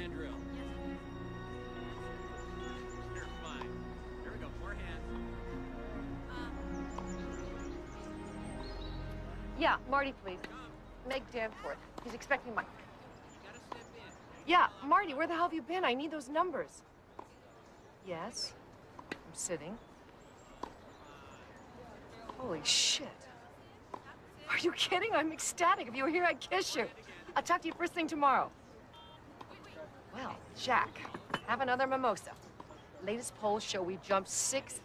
hand drill. You're fine. Here we go. More hands. Yeah, Marty, please. Meg Danforth. He's expecting my... You gotta step in. Yeah, Marty, where the hell have you been? I need those numbers. Yes. I'm sitting. Holy shit. Are you kidding? I'm ecstatic. If you were here, I'd kiss you. I'll talk to you first thing tomorrow. Well, Jack, have another mimosa. Latest polls show we jumped 6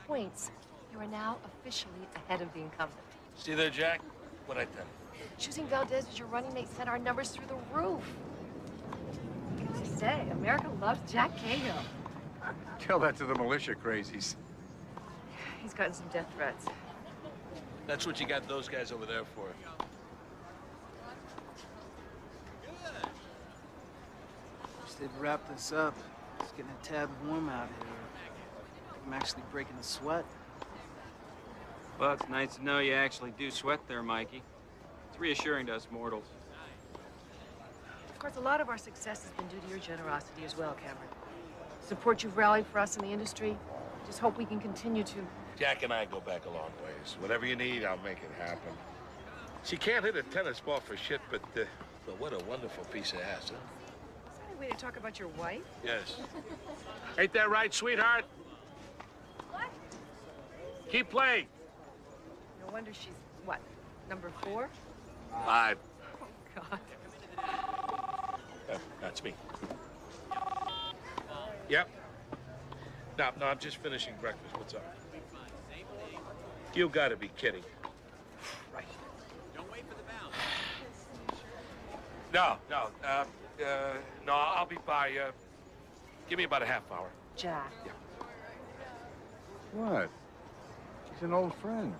points. You are now officially ahead of the incumbent. See there, Jack? What'd I tell you? Choosing Valdez as your running mate sent our numbers through the roof. What to say? America loves Jack Cahill. Tell that to the militia crazies. He's gotten some death threats. That's what you got those guys over there for. Wish they'd wrap this up. It's getting a tad warm out here. I'm actually breaking a sweat. Well, it's nice to know you actually do sweat there, Mikey. It's reassuring to us mortals. Of course, a lot of our success has been due to your generosity as well, Cameron. Support you've rallied for us in the industry. Just hope we can continue to. Jack and I go back a long ways. Whatever you need, I'll make it happen. She can't hit a tennis ball for shit, but what a wonderful piece of ass, huh? Is that a way to talk about your wife? Yes. Ain't that right, sweetheart? What? Keep playing. No wonder she's, what, number 4? 5. Oh, God. That's me. Yep. No, I'm just finishing breakfast. What's up? You gotta be kidding. Right. Don't wait for the bounce. No, I'll be by, give me about a half hour. Jack. Yeah. What? She's an old friend.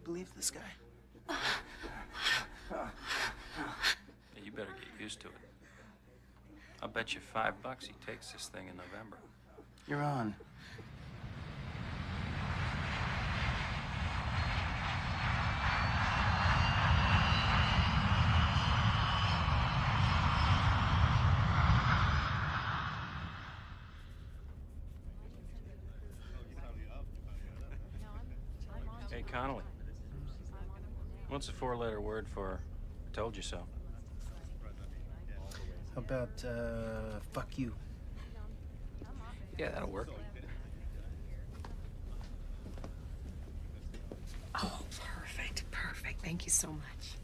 Believe this guy? Yeah, you better get used to it. I'll bet you $5 he takes this thing in November. You're on. Hey, Connolly. What's the 4-letter word for I told you so? How about, fuck you? Yeah, that'll work. Oh, perfect, perfect. Thank you so much.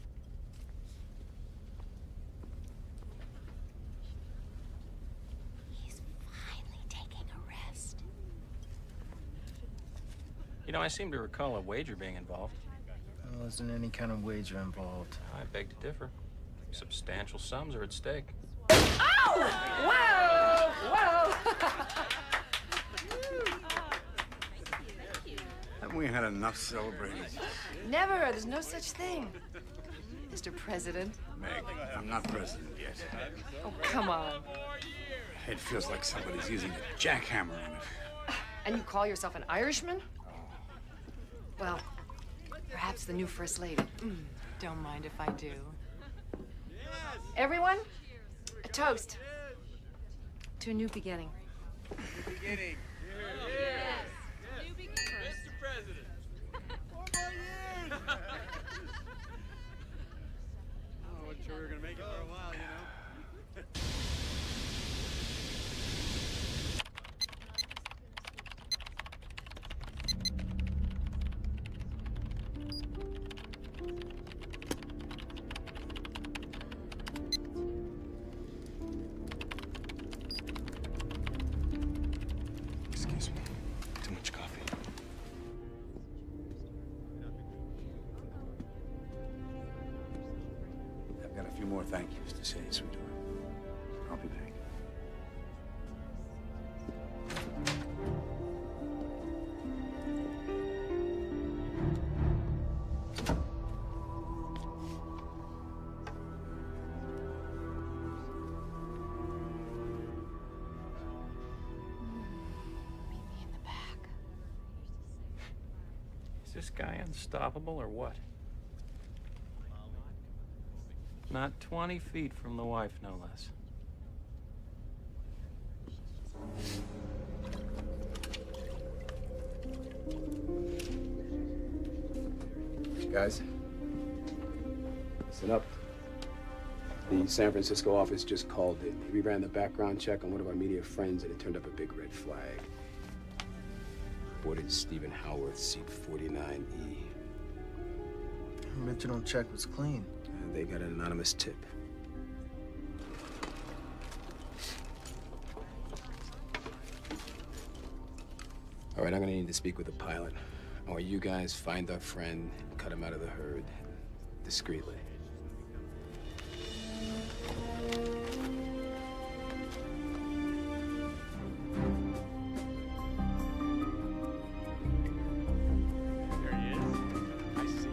He's finally taking a rest. You know, I seem to recall a wager being involved. Well, isn't any kind of wager involved? I beg to differ. Substantial sums are at stake. Oh! Whoa! Whoa! Haven't we had enough celebrating? Never. There's no such thing. Mr. President. Meg, I'm not president yet. Oh, come on. It feels like somebody's using a jackhammer on it. And you call yourself an Irishman? Well, perhaps the new First Lady. Don't mind if I do. Everyone, a toast to a new beginning. Beginning. Yes. New beginnings. Mr. President. 4 more years. I wasn't sure we were gonna make it for a while, you know. Excuse me. Too much coffee. I've got a few more thank yous to say, sweetheart. I'll be back. Meet me in the back. this guy unstoppable or what? Not 20 feet from the wife, no less. Guys, listen up. The San Francisco office just called it. We ran the background check on one of our media friends, and it turned up a big red flag. Boarded Stephen Howarth, seat 49E. Original check was clean. They got an anonymous tip. All right, I'm gonna need to speak with the pilot. I want you guys find our friend and cut him out of the herd discreetly. There he is. I see.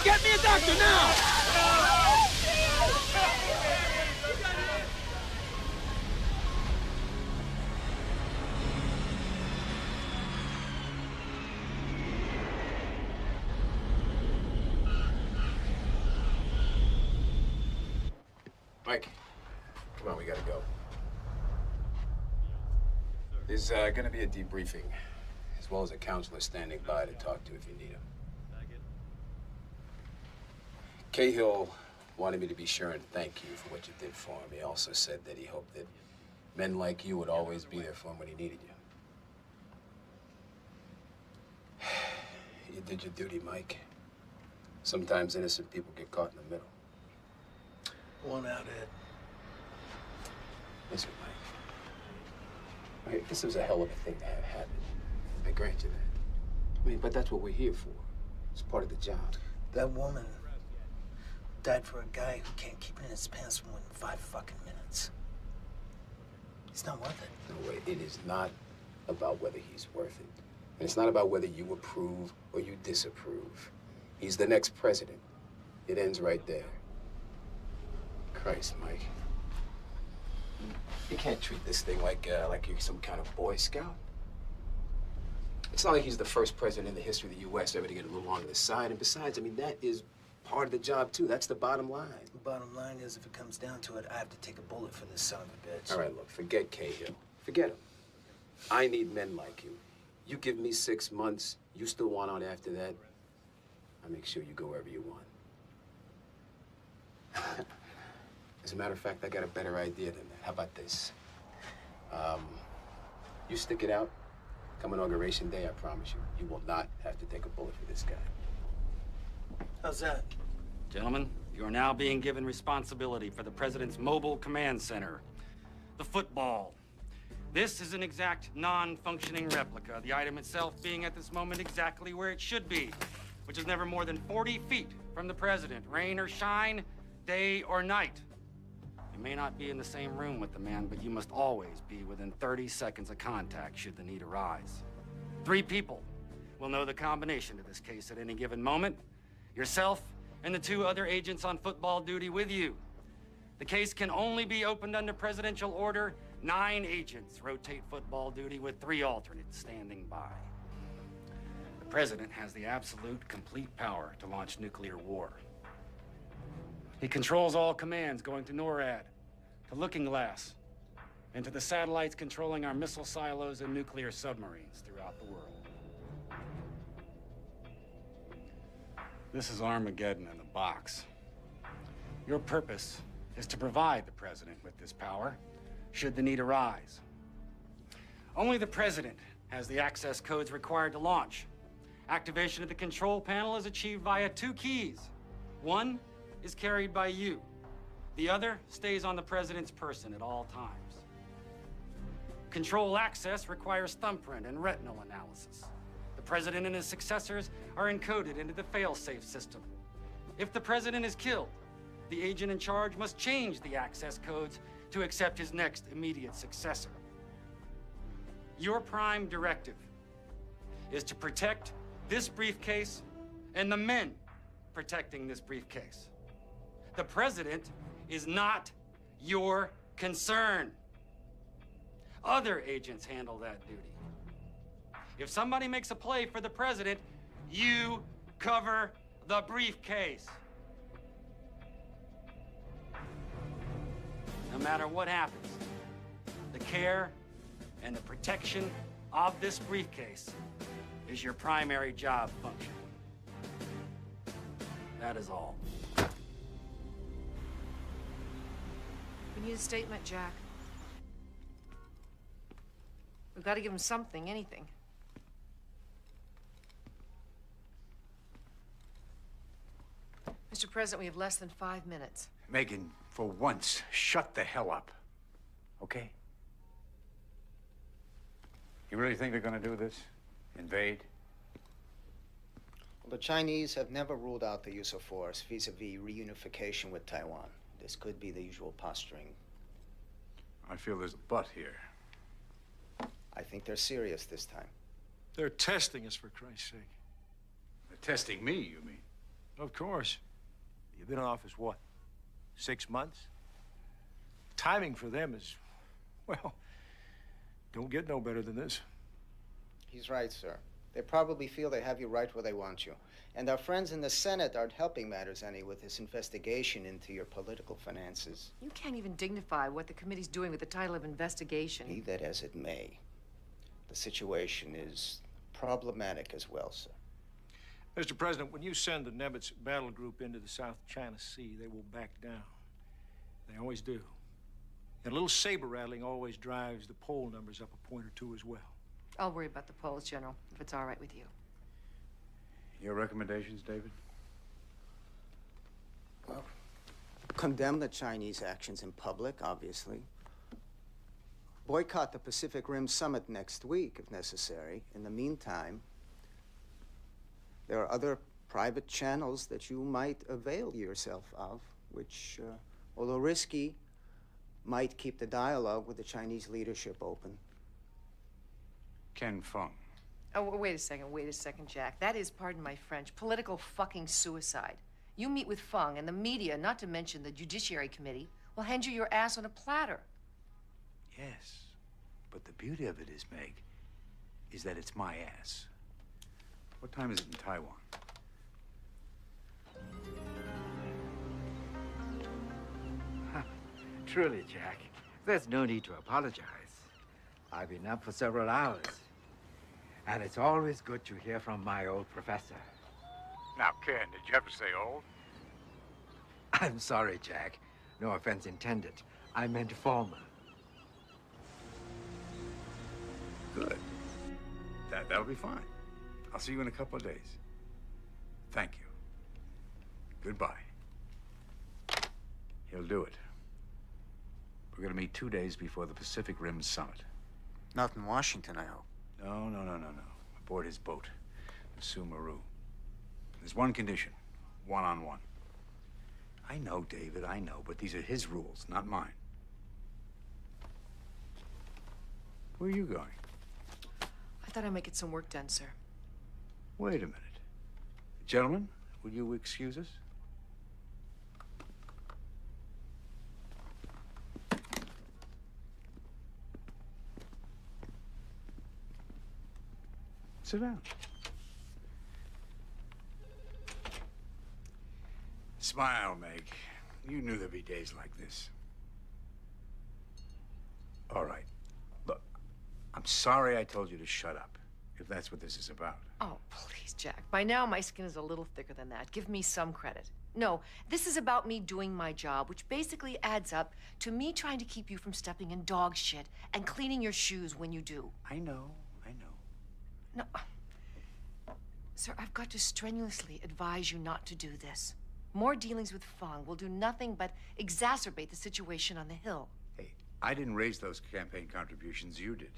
Get me a doctor now! Mike, come on, we gotta go. There's gonna be a debriefing, as well as a counselor standing by to talk to if you need him. Cahill wanted me to be sure and thank you for what you did for him. He also said that he hoped that men like you would always be there for him when he needed you. You did your duty, Mike. Sometimes innocent people get caught in the middle. One out, Ed. Listen, Mike, this was a hell of a thing to have happen. I grant you that. I mean, but that's what we're here for. It's part of the job. That woman died for a guy who can't keep it in his pants for more than 5 fucking minutes. He's not worth it. No way. It is not about whether he's worth it. And it's not about whether you approve or you disapprove. He's the next president. It ends right there. Christ, Mike. You can't treat this thing like you're some kind of Boy Scout. It's not like he's the first president in the history of the U.S. ever to get a little on the side. And besides, I mean, that is part of the job, too. That's the bottom line. The bottom line is, if it comes down to it, I have to take a bullet for this son of a bitch. All right, look, forget Cahill. Forget him. I need men like you. You give me 6 months, you still want out after that, I'll make sure you go wherever you want. As a matter of fact, I got a better idea than that. How about this? You stick it out. Come Inauguration Day, I promise you, you will not have to take a bullet for this guy. How's that? Gentlemen, you are now being given responsibility for the President's Mobile Command Center. The football, This is an exact non-functioning replica, the item itself being at this moment exactly where it should be, which is never more than 40 feet from the president, rain or shine, day or night. You may not be in the same room with the man, but you must always be within 30 seconds of contact should the need arise. 3 people will know the combination to this case at any given moment. Yourself and the 2 other agents on football duty with you. The case can only be opened under presidential order. 9 agents rotate football duty with 3 alternates standing by. The president has the absolute, complete power to launch nuclear war. He controls all commands going to NORAD, to Looking Glass, and to the satellites controlling our missile silos and nuclear submarines throughout the world. This is Armageddon in a box. Your purpose is to provide the president with this power, should the need arise. Only the president has the access codes required to launch. Activation of the control panel is achieved via 2 keys. One is carried by you. The other stays on the president's person at all times. Control access requires thumbprint and retinal analysis. The president and his successors are encoded into the fail-safe system. If the president is killed, the agent in charge must change the access codes to accept his next immediate successor. Your prime directive is to protect this briefcase and the men protecting this briefcase. The president is not your concern. Other agents handle that duty. If somebody makes a play for the president, you cover the briefcase. No matter what happens, the care and the protection of this briefcase is your primary job function. That is all. We need a statement, Jack. We've got to give him something, anything. Mr. President, we have less than 5 minutes. Megan, for once, shut the hell up. Okay? You really think they're gonna do this? Invade? Well, the Chinese have never ruled out the use of force vis-a-vis reunification with Taiwan. This could be the usual posturing. I feel there's a but here. I think they're serious this time. They're testing us, for Christ's sake. They're testing me, you mean? Of course. You've been in office, what, 6 months? Timing for them is, well, don't get no better than this. He's right, sir. They probably feel they have you right where they want you. And our friends in the Senate aren't helping matters any with this investigation into your political finances. You can't even dignify what the committee's doing with the title of investigation. Be that as it may, the situation is problematic as well, sir. Mr. President, when you send the Nimitz battle group into the South China Sea, they will back down. They always do. And a little saber rattling always drives the poll numbers up a point or two as well. I'll worry about the polls, General, if it's all right with you. Your recommendations, David? Well, condemn the Chinese actions in public, obviously. Boycott the Pacific Rim Summit next week, if necessary. In the meantime, there are other private channels that you might avail yourself of, which, although risky, might keep the dialogue with the Chinese leadership open. Ken Fung. Oh, wait a second, Jack. That is, pardon my French, political fucking suicide. You meet with Fung, and the media, not to mention the Judiciary Committee, will hand you your ass on a platter. Yes, but the beauty of it is, Meg, is that it's my ass. What time is it in Taiwan? Truly, Jack, there's no need to apologize. I've been up for several hours. And it's always good to hear from my old professor. Now, Ken, did you have to say old? I'm sorry, Jack. No offense intended. I meant former. Good. That'll be fine. I'll see you in a couple of days. Thank you. Goodbye. He'll do it. We're gonna meet 2 days before the Pacific Rim Summit. Not in Washington, I hope. No. Aboard his boat, the Sumaru. There's one condition, one-on-one. I know, David, I know, but these are his rules, not mine. Where are you going? I thought I'd make it some work done, sir. Wait a minute. Gentlemen, will you excuse us? Sit down. Smile, Meg. You knew there'd be days like this. All right. Look, I'm sorry I told you to shut up, if that's what this is about. Oh, please, Jack. By now, my skin is a little thicker than that. Give me some credit. No, this is about me doing my job, which basically adds up to me trying to keep you from stepping in dog shit and cleaning your shoes when you do. I know. No. Sir, I've got to strenuously advise you not to do this. More dealings with Fang will do nothing but exacerbate the situation on the Hill. Hey, I didn't raise those campaign contributions, you did.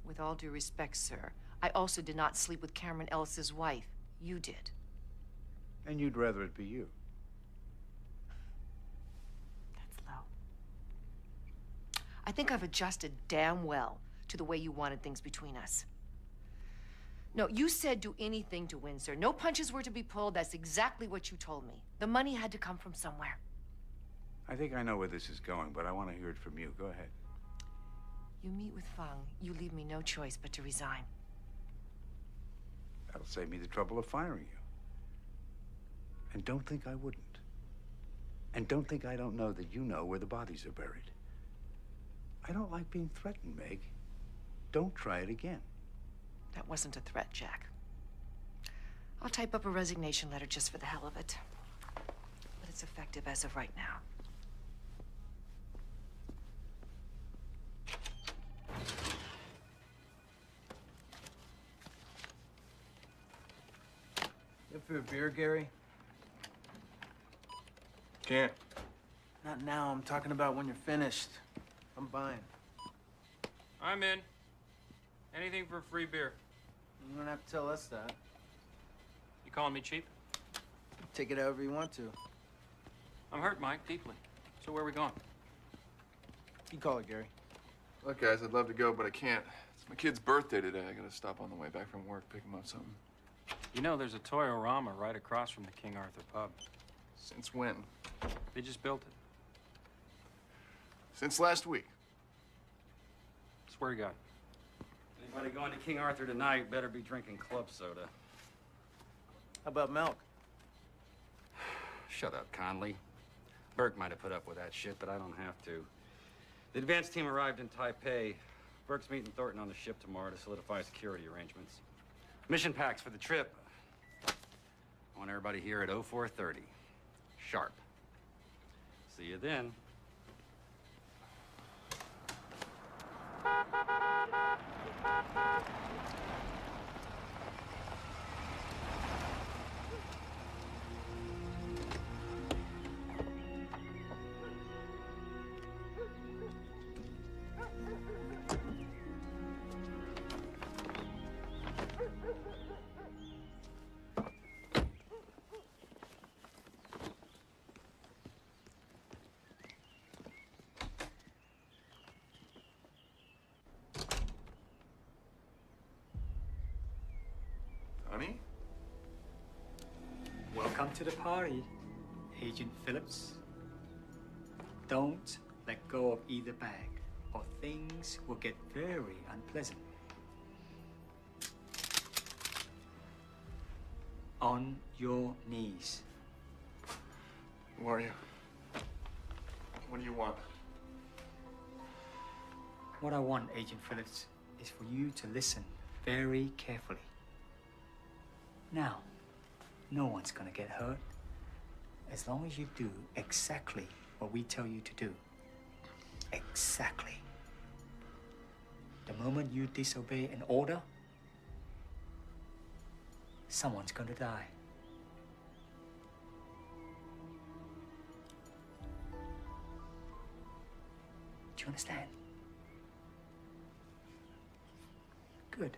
With all due respect, sir, I also did not sleep with Cameron Ellis's wife. You did. And you'd rather it be you. That's low. I think I've adjusted damn well to the way you wanted things between us. No, you said do anything to win, sir. No punches were to be pulled. That's exactly what you told me. The money had to come from somewhere. I think I know where this is going, but I want to hear it from you. Go ahead. You meet with Fang, you leave me no choice but to resign. That'll save me the trouble of firing you. And don't think I wouldn't. And don't think I don't know that you know where the bodies are buried. I don't like being threatened, Meg. Don't try it again. That wasn't a threat, Jack. I'll type up a resignation letter just for the hell of it. But it's effective as of right now. You for a beer, Gary? Can't. Not now. I'm talking about when you're finished. I'm buying. I'm in. Anything for free beer. You don't have to tell us that. You calling me cheap? Take it however you want to. I'm hurt, Mike, deeply. So where are we going? You call it, Gary. Look, guys, I'd love to go, but I can't. It's my kid's birthday today. I gotta stop on the way back from work, pick him up something. You know, there's a Toyorama right across from the King Arthur pub. Since when? They just built it. Since last week. Swear to God. Anybody going to King Arthur tonight better be drinking club soda. How about milk? Shut up, Conley. Burke might have put up with that shit, but I don't have to. The advance team arrived in Taipei. Burke's meeting Thornton on the ship tomorrow to solidify security arrangements. Mission packs for the trip. I want everybody here at 04:30. Sharp. See you then. Honey? Welcome to the party, Agent Phillips. Don't let go of either bag, or things will get very unpleasant. On your knees. Who are you? What do you want? What I want, Agent Phillips, is for you to listen very carefully. Now, no one's gonna get hurt as long as you do exactly what we tell you to do. Exactly. The moment you disobey an order, someone's gonna die. Do you understand? Good.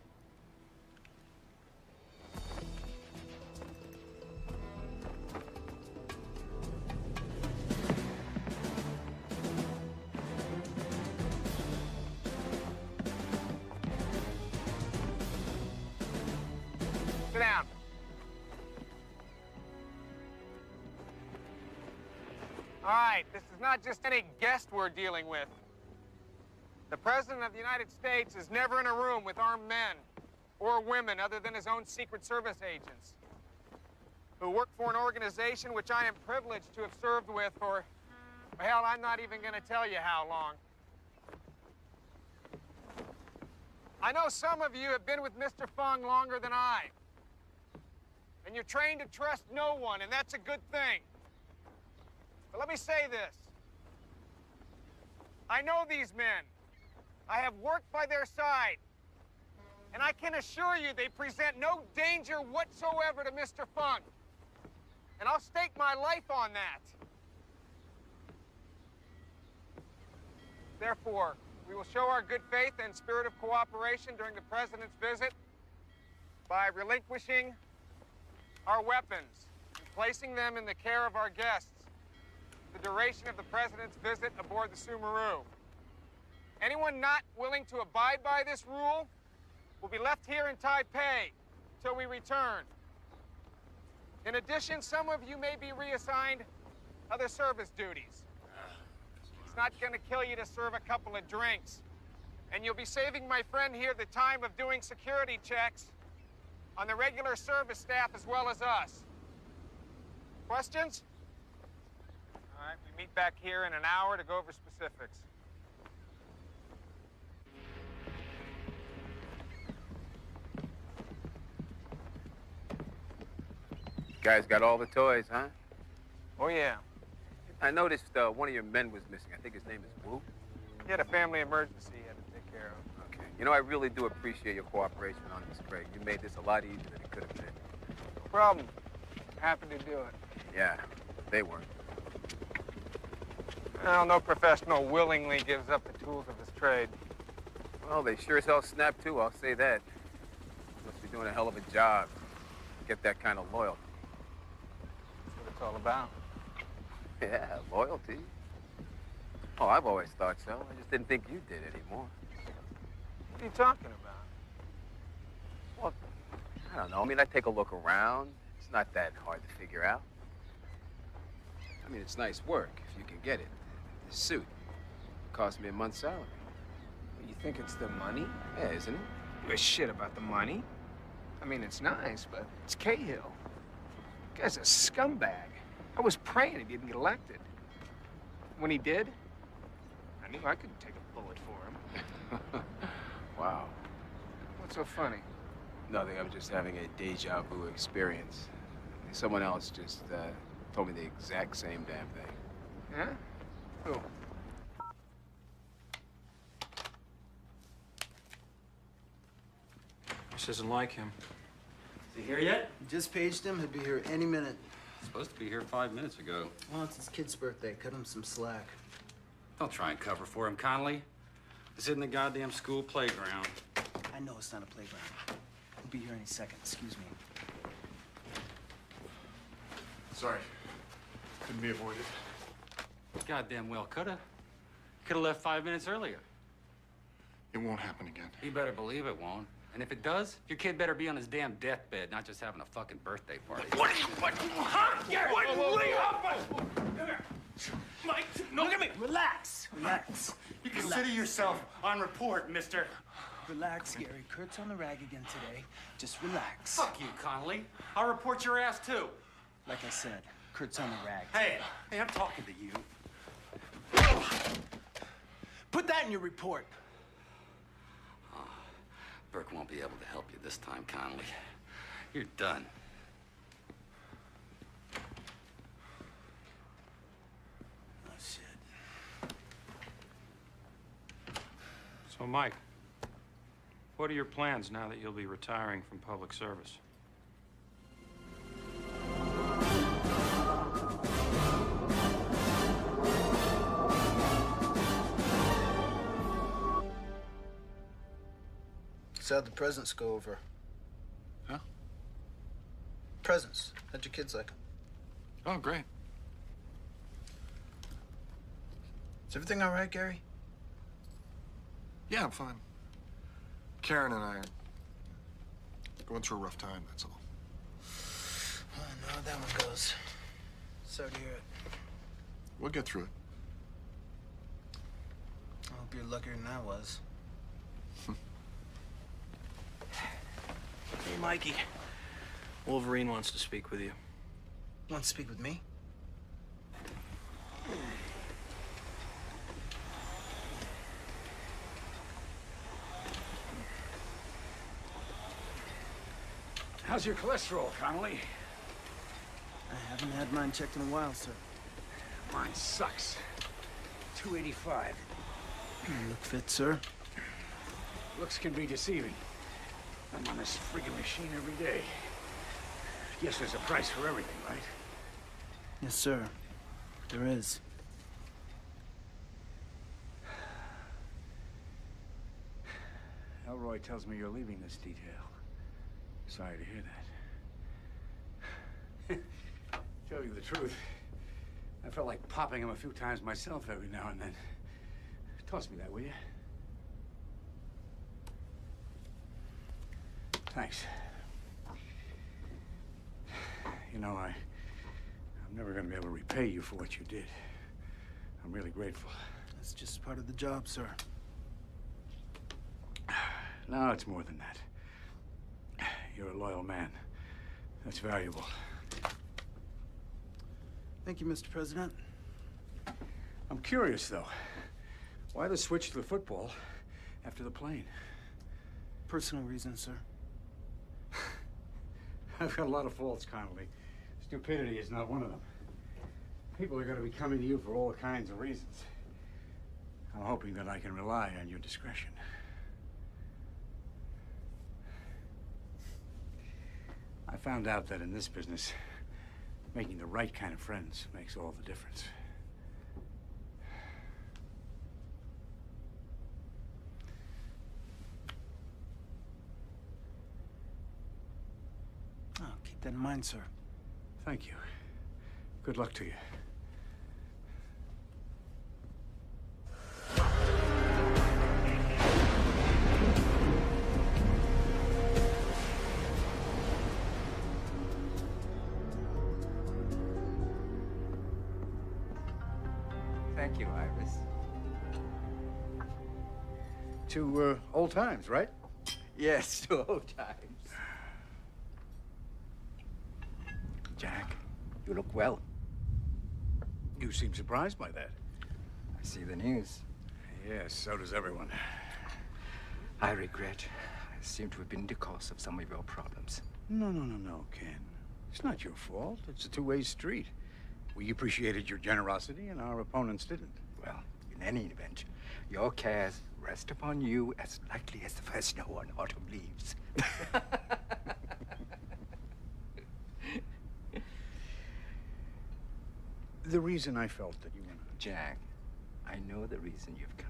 Sit down. All right, this is not just any guest we're dealing with. The President of the United States is never in a room with armed men or women other than his own Secret Service agents who work for an organization which I am privileged to have served with for, hell, I'm not even going to tell you how long. I know some of you have been with Mr. Fung longer than I. And you're trained to trust no one, and that's a good thing. But let me say this. I know these men. I have worked by their side. And I can assure you they present no danger whatsoever to Mr. Fung. And I'll stake my life on that. Therefore, we will show our good faith and spirit of cooperation during the President's visit by relinquishing our weapons and placing them in the care of our guests the duration of the President's visit aboard the Sumeru. Anyone not willing to abide by this rule will be left here in Taipei till we return. In addition, some of you may be reassigned other service duties. It's not going to kill you to serve a couple of drinks. And you'll be saving my friend here the time of doing security checks on the regular service staff as well as us. Questions? All right, we meet back here in an hour to go over specifics. Guys got all the toys, huh? Oh, yeah. I noticed one of your men was missing. I think his name is Wu. He had a family emergency he had to take care of. Okay. You know, I really do appreciate your cooperation on this, Craig. You made this a lot easier than it could have been. No problem. Happy to do it. Yeah, they weren't. Well, no professional willingly gives up the tools of his trade. Well, they sure as hell snapped too, I'll say that. Must be doing a hell of a job to get that kind of loyalty. That's what it's all about. Yeah, loyalty. Oh, I've always thought so. I just didn't think you did anymore. What are you talking about? Well, I don't know. I mean, I take a look around. It's not that hard to figure out. I mean, it's nice work if you can get it. This suit cost me a month's salary. You think it's the money? Yeah, isn't it? You give a shit about the money. I mean, it's nice, but it's Cahill. The guy's a scumbag. I was praying he didn't get elected. When he did, I knew I couldn't take a bullet for him. Wow. What's so funny? Nothing. I'm just having a deja vu experience. Someone else just told me the exact same damn thing. Yeah? Who? This isn't like him. Is he here yet? Just paged him. He'll be here any minute. Supposed to be here 5 minutes ago. Well, it's his kid's birthday. Cut him some slack. Don't try and cover for him, Connolly. This isn't the goddamn school playground. I know it's not a playground. He'll be here any second. Excuse me. Sorry. Couldn't be avoided. Goddamn well coulda. Coulda left 5 minutes earlier. It won't happen again. You better believe it won't. And if it does, your kid better be on his damn deathbed, not just having a fucking birthday party. What? Huh? Come here. Mike, no, look at me. Relax. Relax. You consider yourself on report, mister. Relax, Gary. Kurt's on the rag again today. Just relax. Fuck you, Connolly. I'll report your ass, too. Like I said, Kurt's on the rag. Hey, I'm talking to you. Put that in your report. Burke won't be able to help you this time, Connolly. You're done. Oh, shit. So, Mike, what are your plans now that you'll be retiring from public service? how'd the presents go over? Huh? Presents. How'd your kids like them? Oh, great. Is everything all right, Gary? Yeah, I'm fine. Karen and I are going through a rough time, that's all. Oh, no, that one goes. Sorry to hear it. We'll get through it. I hope you're luckier than I was. Hey, Mikey. Wolverine wants to speak with you. Want to speak with me? How's your cholesterol, Connolly? I haven't had mine checked in a while, sir. Mine sucks. 285. You look fit, sir. Looks can be deceiving. I'm on this friggin' machine every day. Guess there's a price for everything, right? Yes, sir. There is. Elroy tells me you're leaving this detail. Sorry to hear that. Tell you the truth, I felt like popping him a few times myself every now and then. Toss me that, will you? Thanks. You know, I'm never gonna be able to repay you for what you did. I'm really grateful. That's just part of the job, sir. No, it's more than that. You're a loyal man. That's valuable. Thank you, Mr. President. I'm curious, though. Why the switch to the football after the plane? Personal reasons, sir. I've got a lot of faults, Connolly. Stupidity is not one of them. People are going to be coming to you for all kinds of reasons. I'm hoping that I can rely on your discretion. I found out that in this business, making the right kind of friends makes all the difference. Oh, keep that in mind, sir. Thank you. Good luck to you. Thank you, Iris. To old times, right? Yes, to old times. Jack, you look well. You seem surprised by that. I see the news. Yes, so does everyone. I regret. I seem to have been the cause of some of your problems. No, Ken. It's not your fault. It's a two-way street. We appreciated your generosity, and our opponents didn't. Well, in any event, your cares rest upon you as lightly as the first snow on autumn leaves. The reason I felt that you were not... Jack, I know the reason you've come.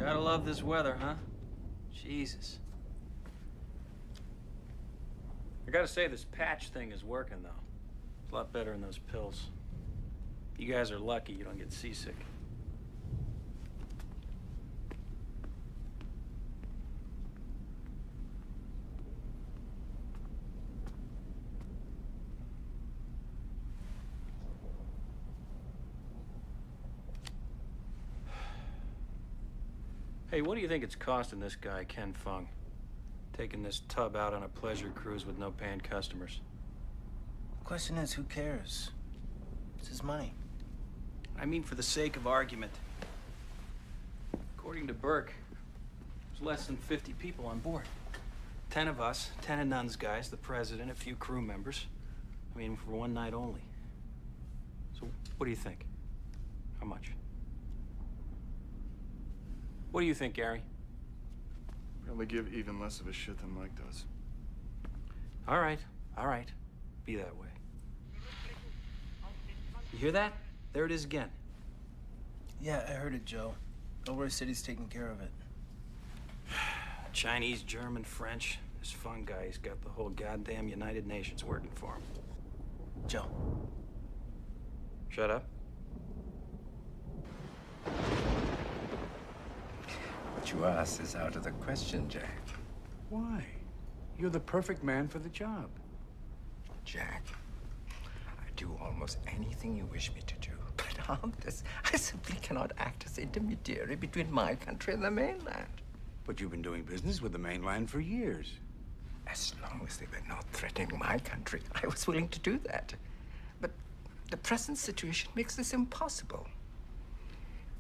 Gotta love this weather, huh? Jesus. I gotta say, this patch thing is working, though. It's a lot better than those pills. You guys are lucky you don't get seasick. Hey, what do you think it's costing this guy, Ken Fung? Taking this tub out on a pleasure cruise with no paying customers. The question is, who cares? It's his money. I mean, for the sake of argument. According to Burke, there's less than 50 people on board. 10 of us, 10 of Nunn's guys, the president, a few crew members. I mean, for one night only. So, what do you think? How much? What do you think, Gary? Probably give even less of a shit than Mike does. All right. Be that way. You hear that? There it is again. Yeah, I heard it, Joe. Elroy City's taking care of it. Chinese, German, French. This Fung guy, he's got the whole goddamn United Nations working for him. Joe. Shut up. What you asked is out of the question, Jack. Why? You're the perfect man for the job. Jack, I do almost anything you wish me to do. But on this, I simply cannot act as intermediary between my country and the mainland. But you've been doing business with the mainland for years. As long as they were not threatening my country, I was willing to do that. But the present situation makes this impossible.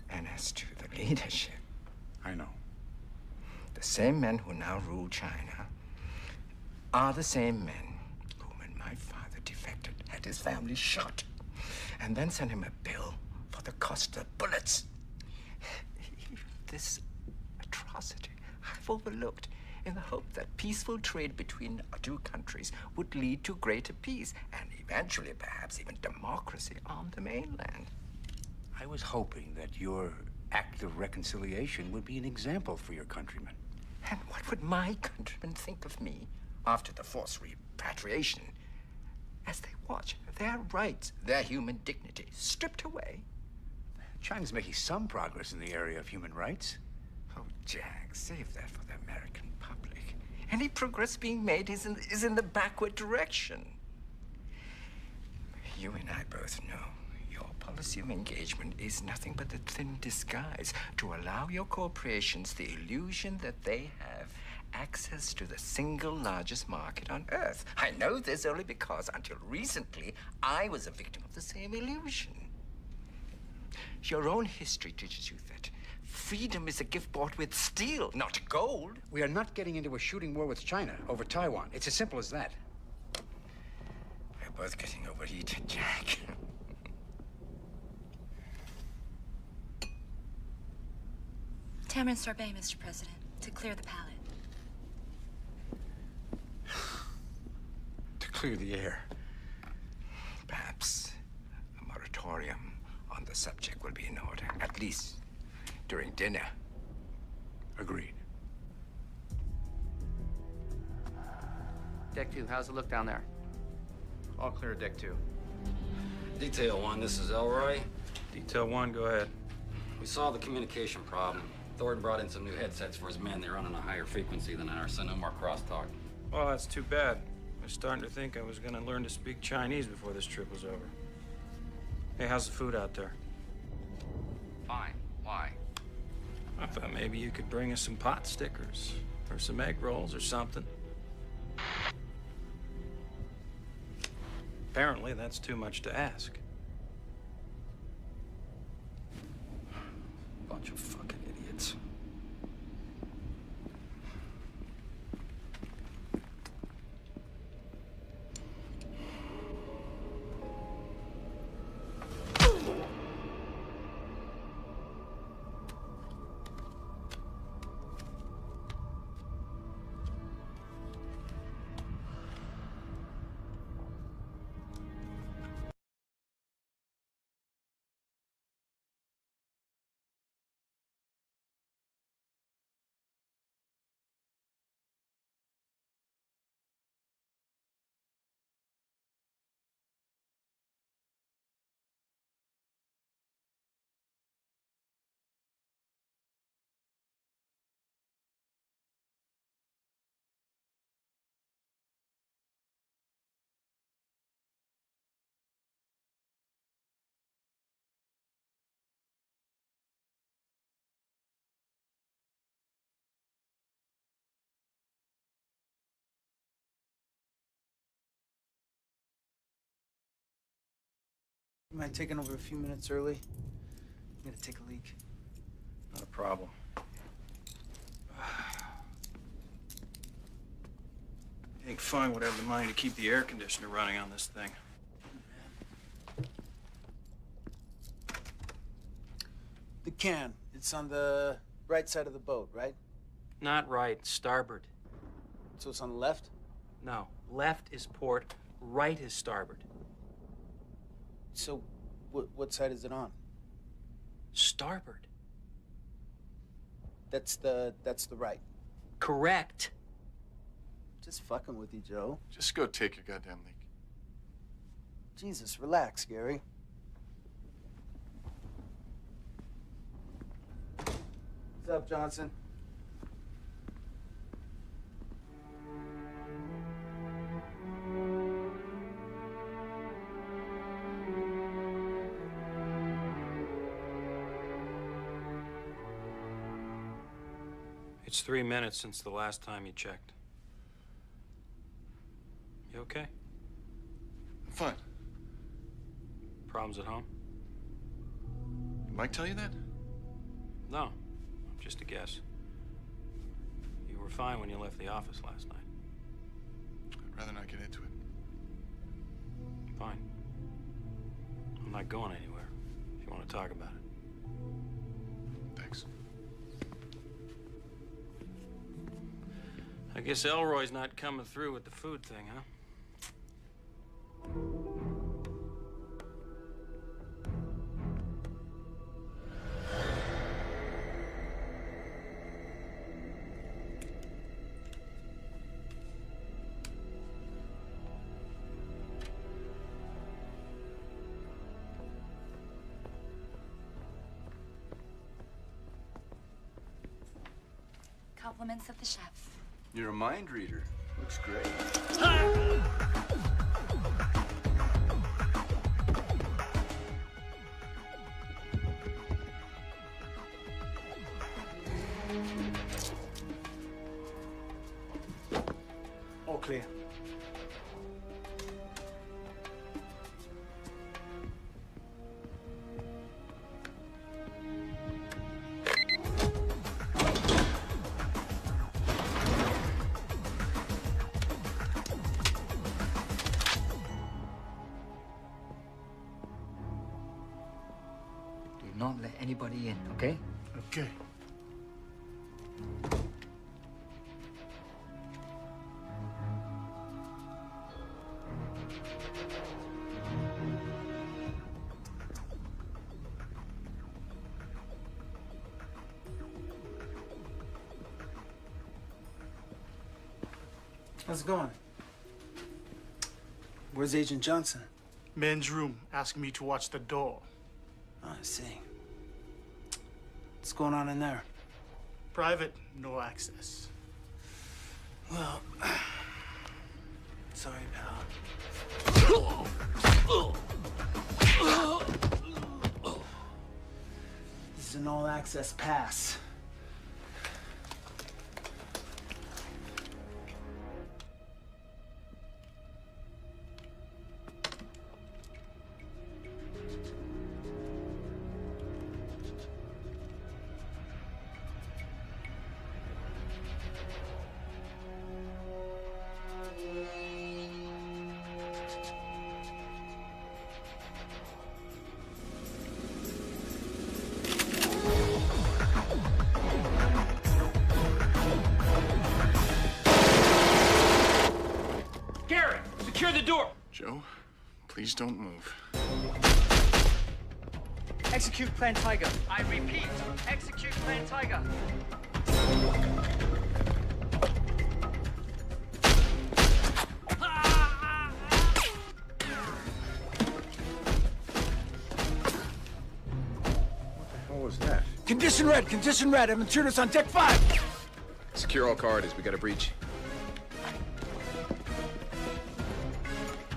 And as to the leadership... I know. The same men who now rule China are the same men who, when my father defected, had his family shot, and then sent him a bill for the cost of bullets. This atrocity I've overlooked in the hope that peaceful trade between our two countries would lead to greater peace and eventually perhaps even democracy on the mainland. I was hoping that your act of reconciliation would be an example for your countrymen. And what would my countrymen think of me after the forced repatriation as they watch their rights, their human dignity stripped away? China's making some progress in the area of human rights. Oh, Jack, save that for the American public. Any progress being made is in the backward direction. You and I both know your policy of engagement is nothing but a thin disguise to allow your corporations the illusion that they have access to the single largest market on Earth. I know this only because, until recently, I was a victim of the same illusion. Your own history teaches you that freedom is a gift bought with steel, not gold. We are not getting into a shooting war with China over Taiwan. It's as simple as that. We're both getting overheated, Jack. Tamarind sorbet, Mr. President, to clear the palate. To clear the air. Perhaps a moratorium on the subject will be in order, at least during dinner. Agreed. Deck 2, how's it look down there? All clear at Deck 2. Detail 1, this is Elroy. Detail 1, go ahead. We solved the communication problem. Thornton brought in some new headsets for his men. They're running a higher frequency than ours, so no more crosstalk. Well, that's too bad. I was starting to think I was gonna learn to speak Chinese before this trip was over. Hey, how's the food out there? Fine. Why? I thought maybe you could bring us some pot stickers or some egg rolls or something. Apparently, that's too much to ask. Bunch of fucking idiots. You mind taking over a few minutes early? I'm gonna take a leak. Not a problem. I think Fung would have the money to keep the air conditioner running on this thing. The can. It's on the right side of the boat, right? Not right, starboard. So it's on the left? No, left is port, right is starboard. So what side is it on? Starboard. That's the right. Correct. Just fucking with you, Joe. Just go take your goddamn leak. Jesus, relax, Gary. What's up, Johnson? It's 3 minutes since the last time you checked. You okay? I'm fine. Problems at home? Did Mike tell you that? No, just a guess. You were fine when you left the office last night. I'd rather not get into it. Fine. I'm not going anywhere if you want to talk about it. Thanks. I guess Elroy's not coming through with the food thing, huh? Compliments of the chef. You're a mind reader. Looks great. All clear. Do not let anybody in, okay? Okay. How's it going? Where's Agent Johnson? Men's room, asking me to watch the door. Oh, I see. What's going on in there? Private, no access. Well, sorry, pal. This is an all-access pass. Gary, secure the door. Joe, please don't move. Execute Plan Tiger. I repeat, execute Plan Tiger. What was that? Condition red. Have intruders on deck 5. Secure all corridors. We got a breach.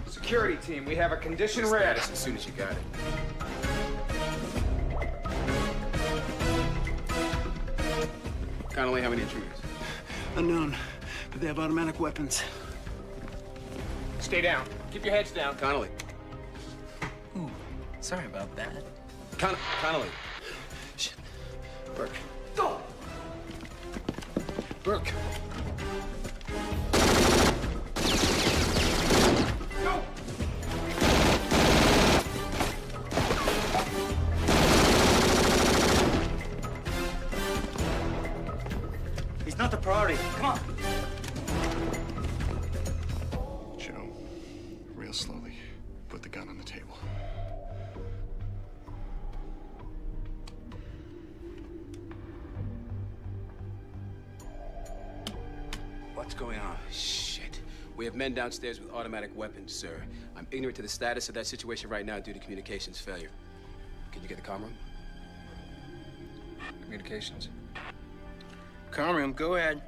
Security team, we have a condition red. Status as soon as you got it. Connolly, how many intruders? Unknown, but they have automatic weapons. Stay down. Keep your heads down. Connolly. Ooh, sorry about that. Connolly. Shit. Burke. Go! Burke. Go! He's not the priority. Come on. Joe, real slowly, put the gun on the table. What's going on? Shit. We have men downstairs with automatic weapons, sir. I'm ignorant to the status of that situation right now due to communications failure. Can you get the comm room? Communications. Comm room, go ahead.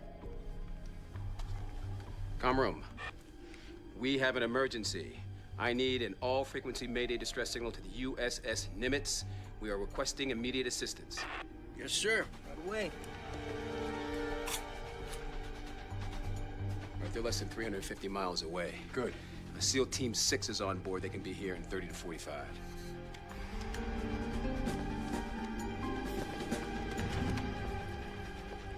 Comm room. We have an emergency. I need an all-frequency Mayday distress signal to the USS Nimitz. We are requesting immediate assistance. Yes, sir. Right away. Right, they're less than 350 miles away. Good. A SEAL Team 6 is on board. They can be here in 30 to 45.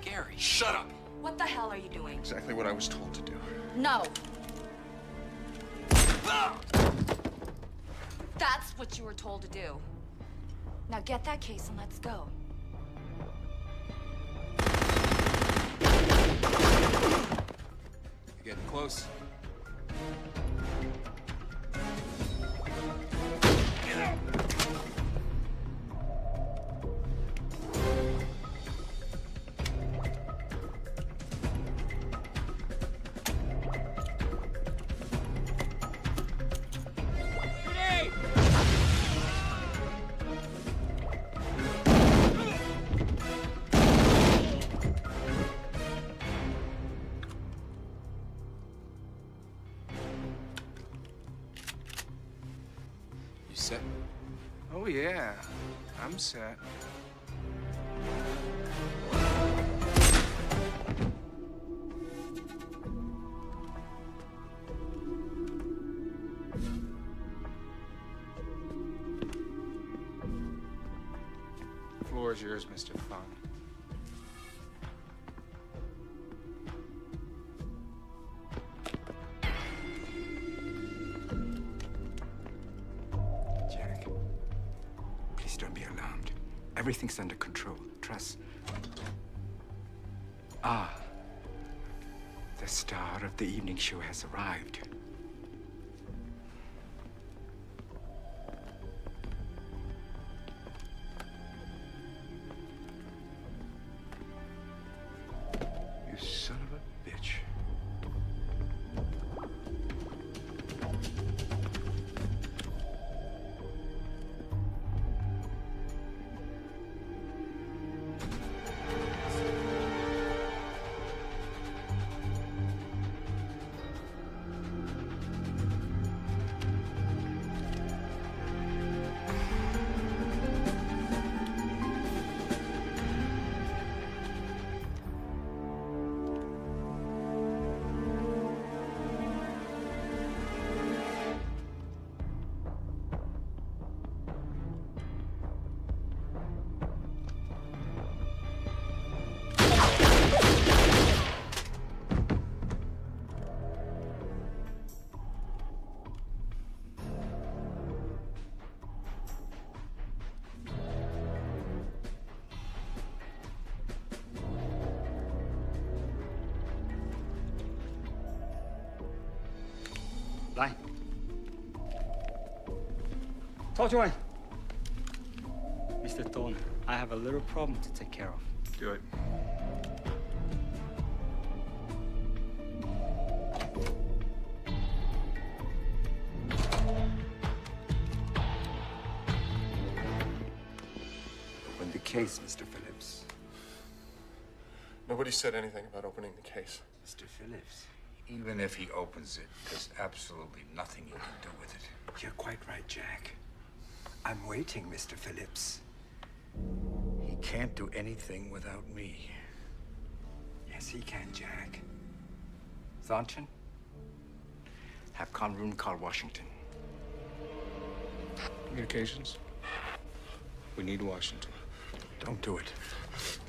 Gary. Shut up! What the hell are you doing? Exactly what I was told to do. No. That's what you were told to do. Now get that case and let's go. You're getting close. Get out! You set? Oh, yeah. I'm set. The floor is yours, Mr. Fung. Jack, please don't be alarmed. Everything's under control. Trust. Ah, the star of the evening show has arrived. You son of a bitch. Line. Talk to one. Mr. Thorne, I have a little problem to take care of. Do it. Open the case, Mr. Phillips. Nobody said anything about opening the case. Mr. Phillips. Even if he opens it, there's absolutely nothing you can do with it. You're quite right, Jack. I'm waiting, Mr. Phillips. He can't do anything without me. Yes, he can, Jack. Thornton, have Conroon call Washington. Communications? We need Washington. Don't do it.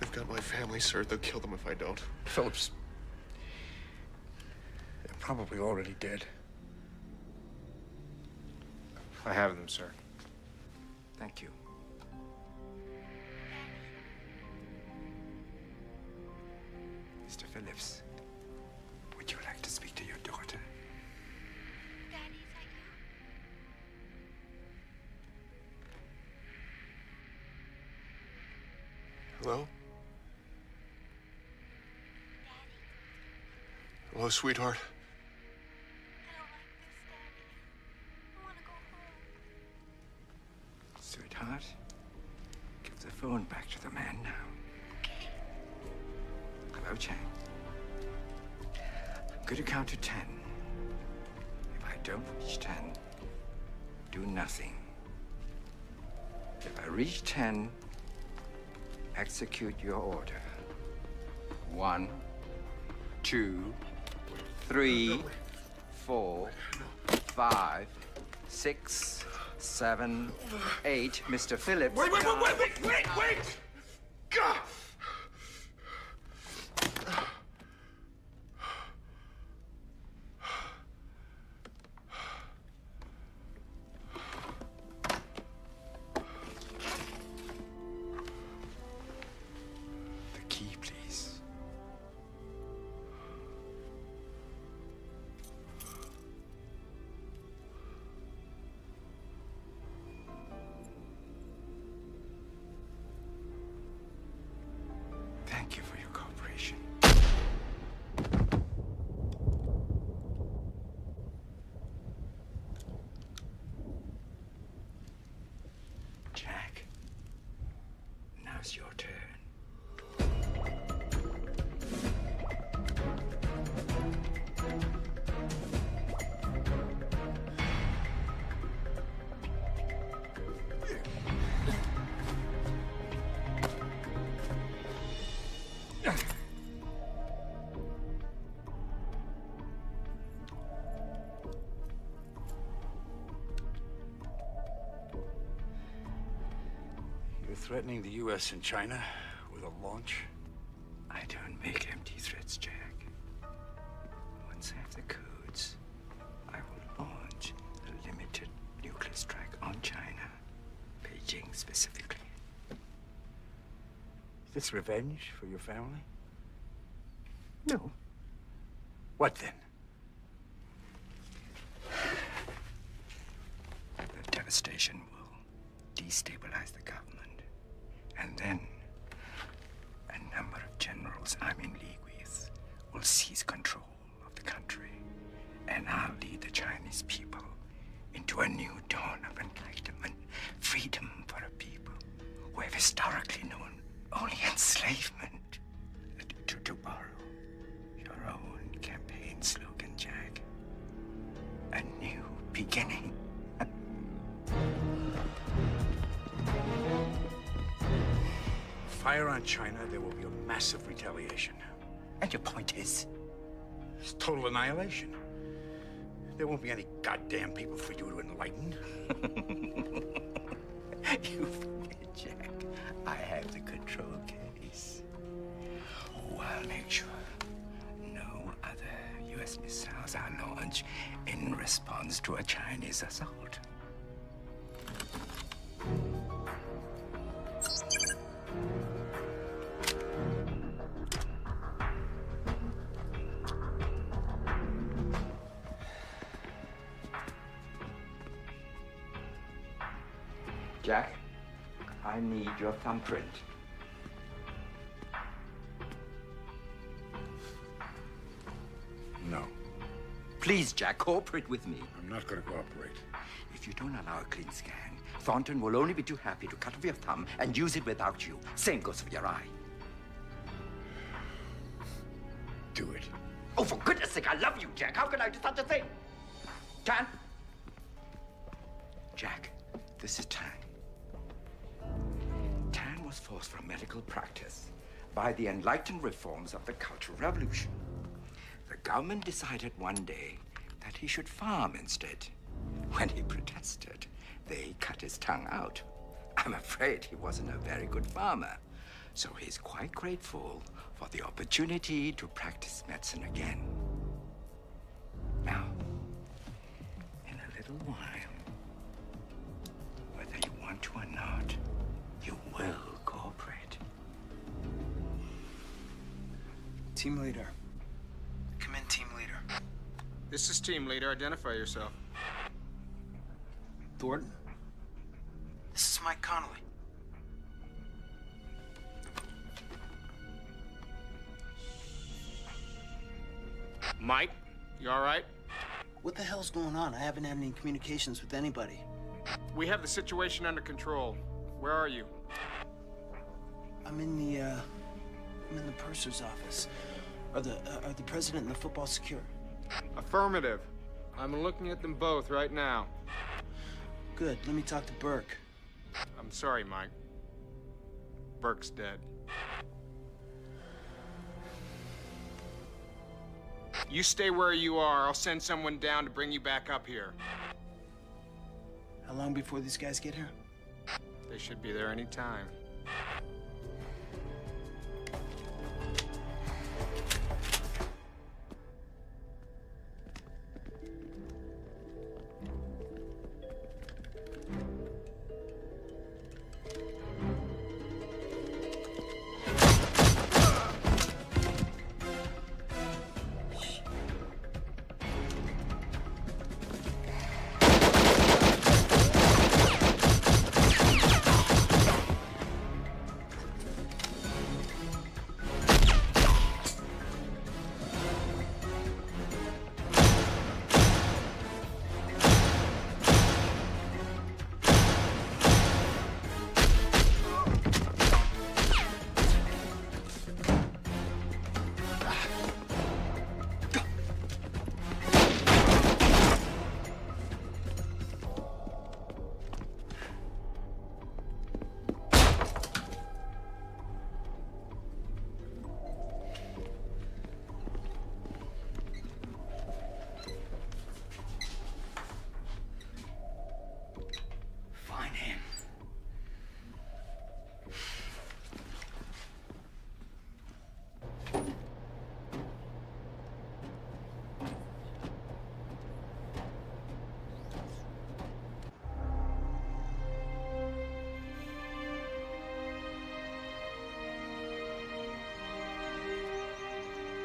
They've got my family, sir. They'll kill them if I don't. Phillips. They're probably already dead. I have them, sir. Thank you. Mr. Phillips, would you like to speak to your daughter? Hello? Hello, sweetheart. Sweetheart, give the phone back to the man now. Hello, Chang. I'm going to count to 10. If I don't reach 10, do nothing. If I reach 10, execute your order. 1, 2, 3, 4, 5, 6, 7, 8. Mr. Phillips. Wait! God! The key, please. Thank you for your cooperation. Jack, now's your turn. You're threatening the U.S. and China with a launch? I don't make empty threats, Jack. Once I have the codes, I will launch a limited nuclear strike on China, Beijing specifically. Is this revenge for your family? No. What then? The devastation will destabilize the government. And then a number of generals I'm in league with will seize control of the country. And I'll lead the Chinese people into a new dawn of enlightenment, freedom for a people who have historically known only enslavement. To borrow your own campaign slogan, Jack. A new beginning. Fire on China, there will be a massive retaliation. And your point is? It's total annihilation. There won't be any goddamn people for you to enlighten. You forget, Jack. I have the control case. Oh, I'll make sure no other U.S. missiles are launched in response to a Chinese assault. Jack, I need your thumbprint. No. Please, Jack, cooperate with me. I'm not going to cooperate. If you don't allow a clean scan, Thornton will only be too happy to cut off your thumb and use it without you. Same goes for your eye. Do it. Oh, for goodness sake, I love you, Jack. How can I do such a thing? Tan? Jack, this is Tan. Tan was forced from medical practice by the enlightened reforms of the Cultural Revolution. The government decided one day that he should farm instead. When he protested, they cut his tongue out. I'm afraid he wasn't a very good farmer, so he's quite grateful for the opportunity to practice medicine again. Now, in a little while, whether you want to or not, you will cooperate. Team leader. Come in, team leader. This is team leader. Identify yourself. Thornton. This is Mike Connolly. Mike, you all right? What the hell's going on? I haven't had any communications with anybody. We have the situation under control. Where are you? I'm in the purser's office. Are the president and the football secure? Affirmative. I'm looking at them both right now. Good. Let me talk to Burke. I'm sorry, Mike. Burke's dead. You stay where you are. I'll send someone down to bring you back up here. How long before these guys get here? They should be there any time.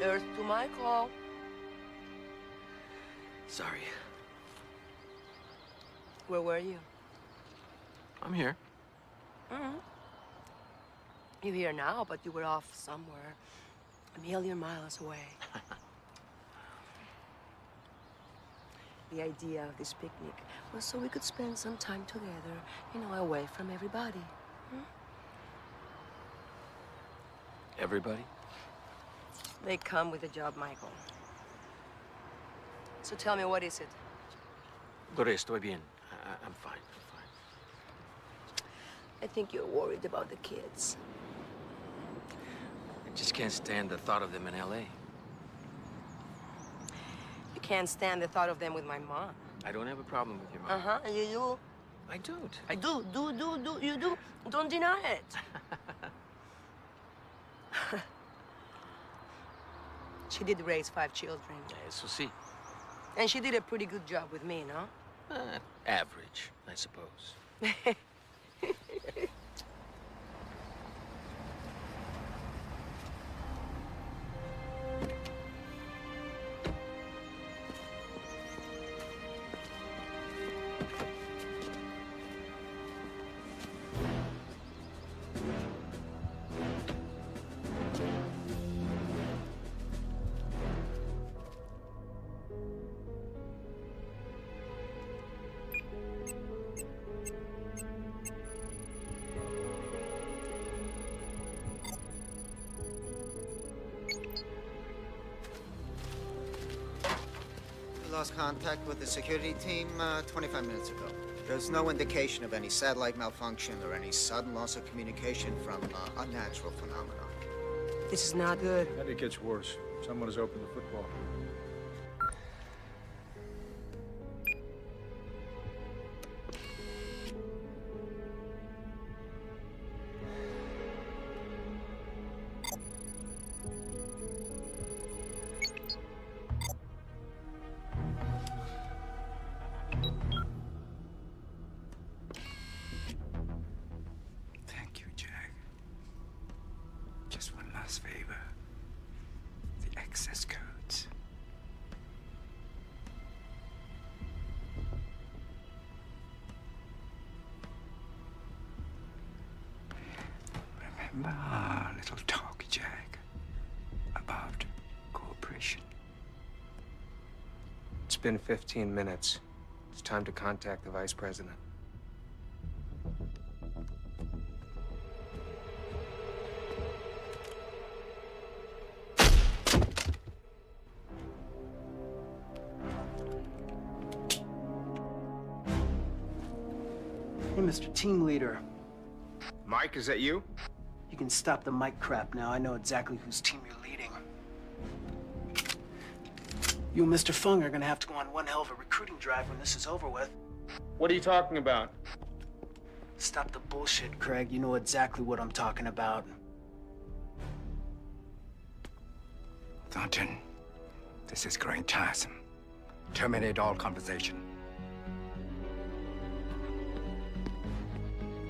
Earth to Michael. Sorry. Where were you? I'm here. Mm-hmm. You're here now, but you were off somewhere, a million miles away. The idea of this picnic was so we could spend some time together, you know, away from everybody. Hmm? Everybody? They come with a job, Michael. So tell me, what is it? Dore, estoy bien. I'm fine. I'm fine. I think you're worried about the kids. I just can't stand the thought of them in L.A. You can't stand the thought of them with my mom. I don't have a problem with your mom. Uh-huh, and you do? I don't. I do. You do. Don't deny it. She did raise 5 children. Eso sí. And she did a pretty good job with me, no? Average, I suppose. Lost contact with the security team 25 minutes ago. There's no indication of any satellite malfunction or any sudden loss of communication from unnatural phenomenon. This is not good. And it gets worse. Someone has opened the football. Thank you, Jack. Just one last favor. The access codes. Remember our little talk, Jack, about cooperation? It's been 15 minutes. It's time to contact the Vice President. Hey, Mr. Team Leader. Mike, is that you? You can stop the mic crap now. I know exactly whose team you're leading. You and Mr. Fung are gonna have to go on one hell of a recruiting drive when this is over with. What are you talking about? Stop the bullshit, Craig. You know exactly what I'm talking about. Thornton, this is growing tiresome. Terminate all conversation.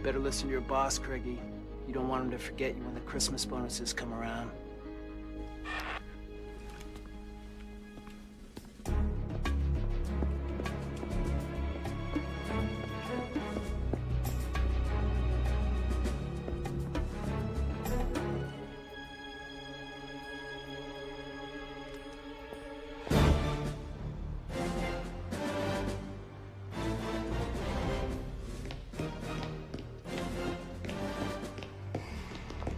Better listen to your boss, Craigie. You don't want him to forget you when the Christmas bonuses come around.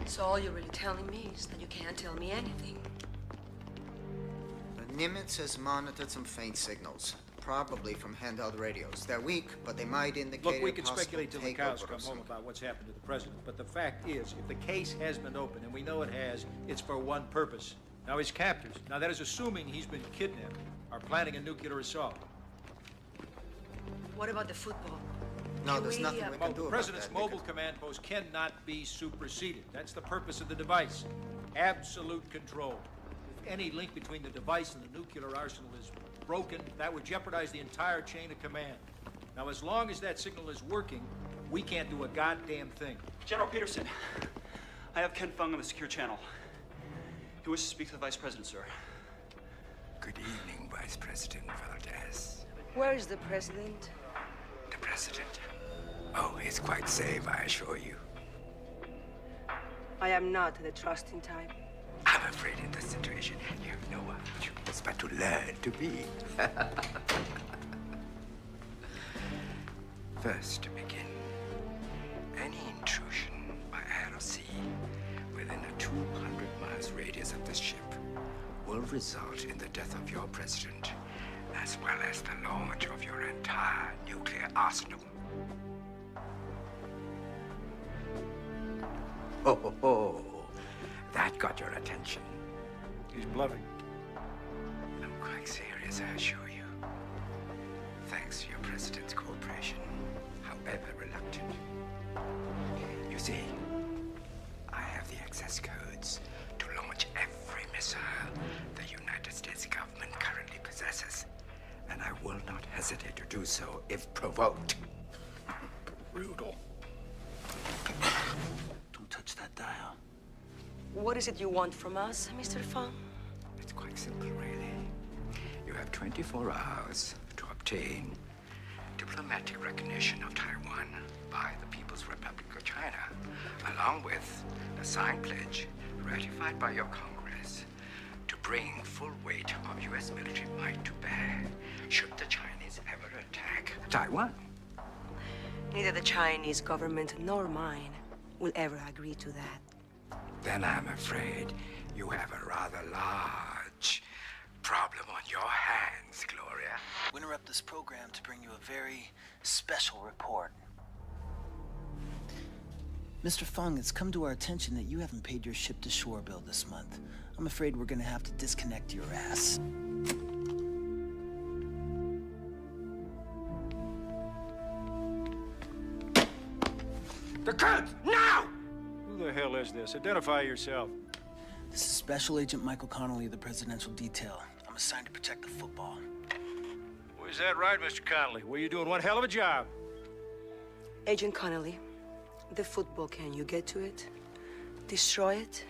So all you're really telling me is that you can't tell me anything. The Nimitz has monitored some faint signals, probably from handheld radios. They're weak, but they might indicate Look, we a can possible speculate till the takeover cows of come some home about what's happened to the president. But the fact is, if the case has been opened, and we know it has, it's for one purpose. Now, his captors. Now, that is assuming he's been kidnapped, are planning a nuclear assault. What about the football? No, there's nothing we can do The about president's that. mobile command post cannot be superseded. That's the purpose of the device. Absolute control. If any link between the device and the nuclear arsenal is broken, that would jeopardize the entire chain of command. Now, as long as that signal is working, we can't do a goddamn thing. General Peterson, I have Ken Fung on the secure channel. He wishes to speak to the Vice President, sir. Good evening, Vice President Valdez. Where is the president? The president? Oh, he's quite safe, I assure you. I am not the trusting type. I'm afraid in this situation, you have no options but to learn to be. First, to begin, any intrusion by air or sea within a 200 miles radius of this ship will result in the death of your president, as well as the launch of your entire nuclear arsenal. Ho, ho, ho. That got your attention. He's bluffing. I'm quite serious, I assure you. Thanks to your president's cooperation, however reluctant. You see, I have the access codes to launch every missile the United States government currently possesses, and I will not hesitate to do so if provoked. Brutal. Don't touch that dial. What is it you want from us, Mr. Fung? It's quite simple, really. You have 24 hours to obtain diplomatic recognition of Taiwan by the People's Republic of China, along with a signed pledge ratified by your Congress to bring full weight of U.S. military might to bear should the Chinese ever attack Taiwan. Neither the Chinese government nor mine will ever agree to that. Then I'm afraid you have a rather large problem on your hands, Gloria. We interrupt this program to bring you a very special report. Mr. Fung, it's come to our attention that you haven't paid your ship-to-shore bill this month. I'm afraid we're gonna have to disconnect your ass. The codes, now! Who the hell is this? Identify yourself. This is Special Agent Michael Connolly of the Presidential Detail. I'm assigned to protect the football. Well, is that right, Mr. Connolly? Well, you're doing one hell of a job. Agent Connolly, the football, can you get to it? Destroy it?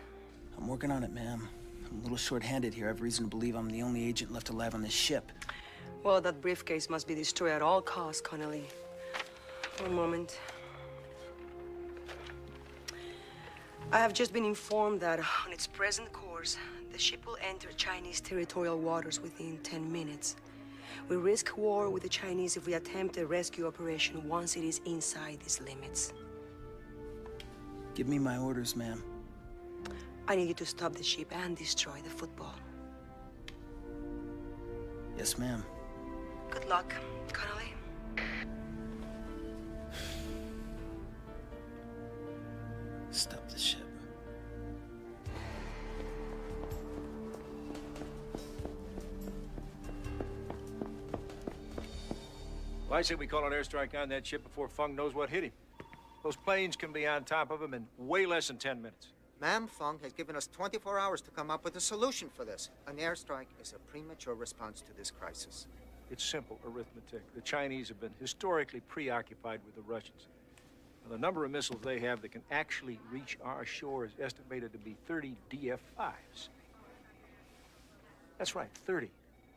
I'm working on it, ma'am. I'm a little short-handed here. I have reason to believe I'm the only agent left alive on this ship. Well, that briefcase must be destroyed at all costs, Connolly. One moment. I have just been informed that on its present course, the ship will enter Chinese territorial waters within 10 minutes. We risk war with the Chinese if we attempt a rescue operation once it is inside these limits. Give me my orders, ma'am. I need you to stop the ship and destroy the football. Yes, ma'am. Good luck, Connolly. Stop the ship. Well, I say we call an airstrike on that ship before Fung knows what hit him. Those planes can be on top of him in way less than 10 minutes. Ma'am, Fung has given us 24 hours to come up with a solution for this. An airstrike is a premature response to this crisis. It's simple arithmetic. The Chinese have been historically preoccupied with the Russians. Now, the number of missiles they have that can actually reach our shore is estimated to be 30 DF-5s. That's right, 30.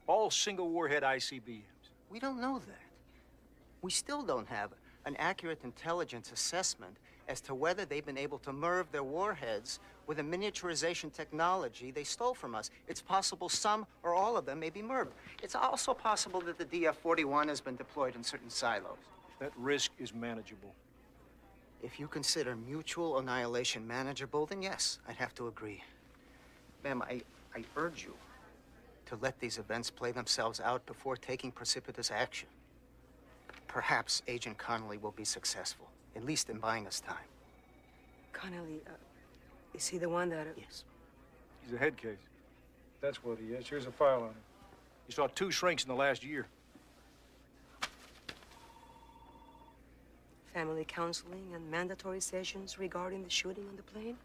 All single warhead ICBMs. We don't know that. We still don't have an accurate intelligence assessment as to whether they've been able to MIRV their warheads with a miniaturization technology they stole from us. It's possible some or all of them may be MIRV. It's also possible that the DF-41 has been deployed in certain silos. That risk is manageable. If you consider mutual annihilation manageable, then yes, I'd have to agree. Ma'am, I urge you to let these events play themselves out before taking precipitous action. Perhaps Agent Connolly will be successful, at least in buying us time. Connolly, is he the one that... Yes. He's a head case. That's what he is. Here's a file on him. He saw 2 shrinks in the last year. Family counseling and mandatory sessions regarding the shooting on the plane?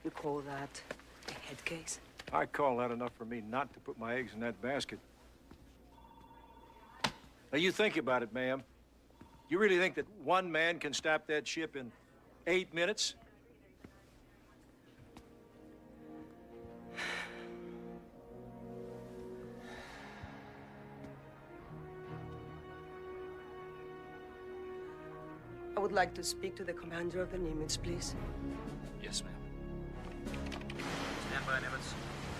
You call that a head case? I call that enough for me not to put my eggs in that basket. Now, you think about it, ma'am. You really think that one man can stop that ship in 8 minutes? I would like to speak to the commander of the Nimitz, please. Yes, ma'am. Stand by, Nimitz.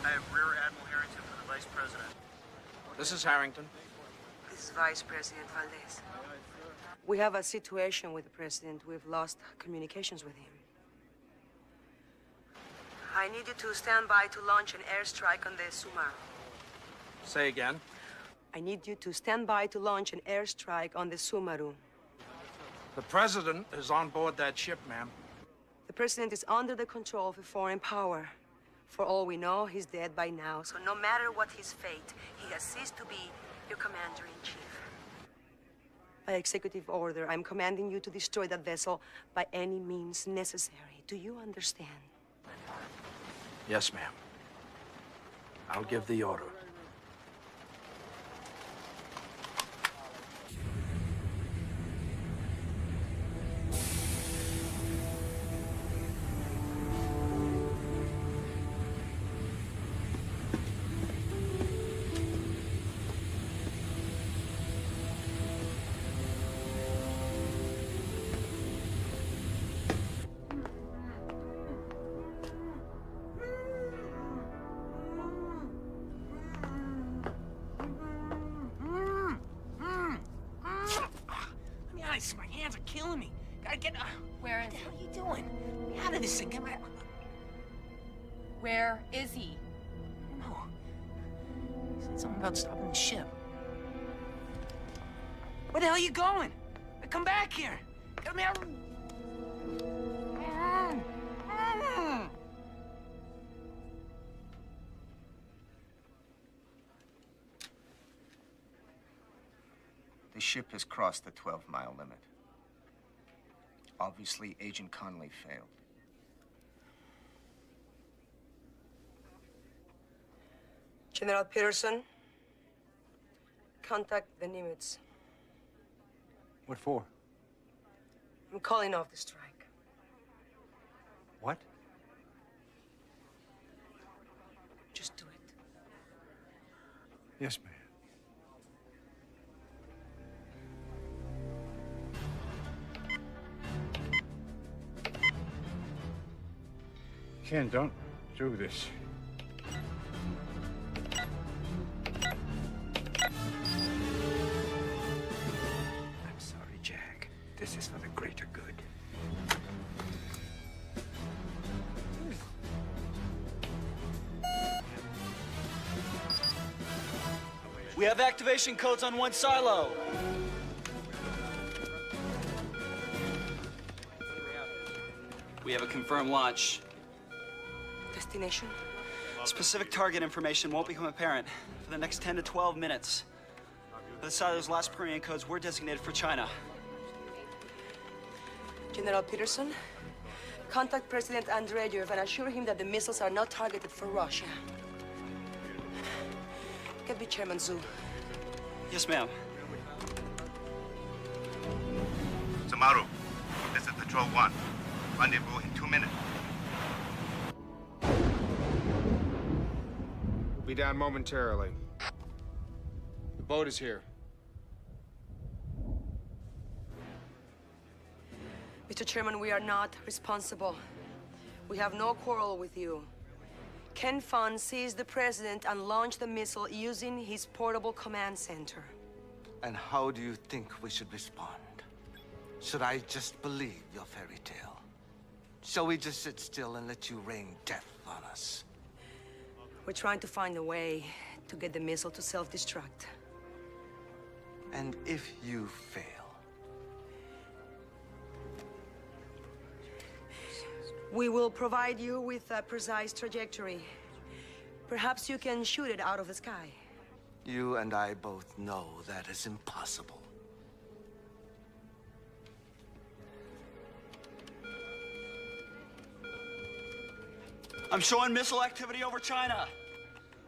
I have Rear Admiral Harrington for the Vice President. This is Harrington. This is Vice President Valdez. We have a situation with the President. We've lost communications with him. I need you to stand by to launch an airstrike on the Sumaru. Say again. I need you to stand by to launch an airstrike on the Sumaru. The President is on board that ship, ma'am. The President is under the control of a foreign power. For all we know, he's dead by now. So no matter what his fate, he has ceased to be your commander-in-chief. By executive order, I'm commanding you to destroy that vessel by any means necessary. Do you understand? Yes, ma'am. I'll give the order. My hands are killing me. Gotta get... Where is what the hell are you doing? Get me out of this thing. Get my... Where is he? No. He said something about stopping the ship. Where the hell are you going? Come back here. Get me out. The ship has crossed the 12-mile limit. Obviously, Agent Connolly failed. General Peterson, contact the Nimitz. What for? I'm calling off the strike. What? Just do it. Yes, ma'am. Ken, don't do this. We have activation codes on one silo. We have a confirmed launch. Destination? Specific target information won't become apparent for the next 10 to 12 minutes. By the silo's last Korean codes were designated for China. General Peterson, contact President Andreyev and assure him that the missiles are not targeted for Russia. Get me Chairman Zhu. Yes, ma'am. Samaru, this is Patrol 1. Rendezvous in 2 minutes. We'll be down momentarily. The boat is here. Mr. Chairman, we are not responsible. We have no quarrel with you. Ken Fun seized the president and launched the missile using his portable command center. And how do you think we should respond? Should I just believe your fairy tale? Shall we just sit still and let you rain death on us? We're trying to find a way to get the missile to self-destruct. And if you fail? We will provide you with a precise trajectory. Perhaps you can shoot it out of the sky. You and I both know that is impossible. I'm showing missile activity over China.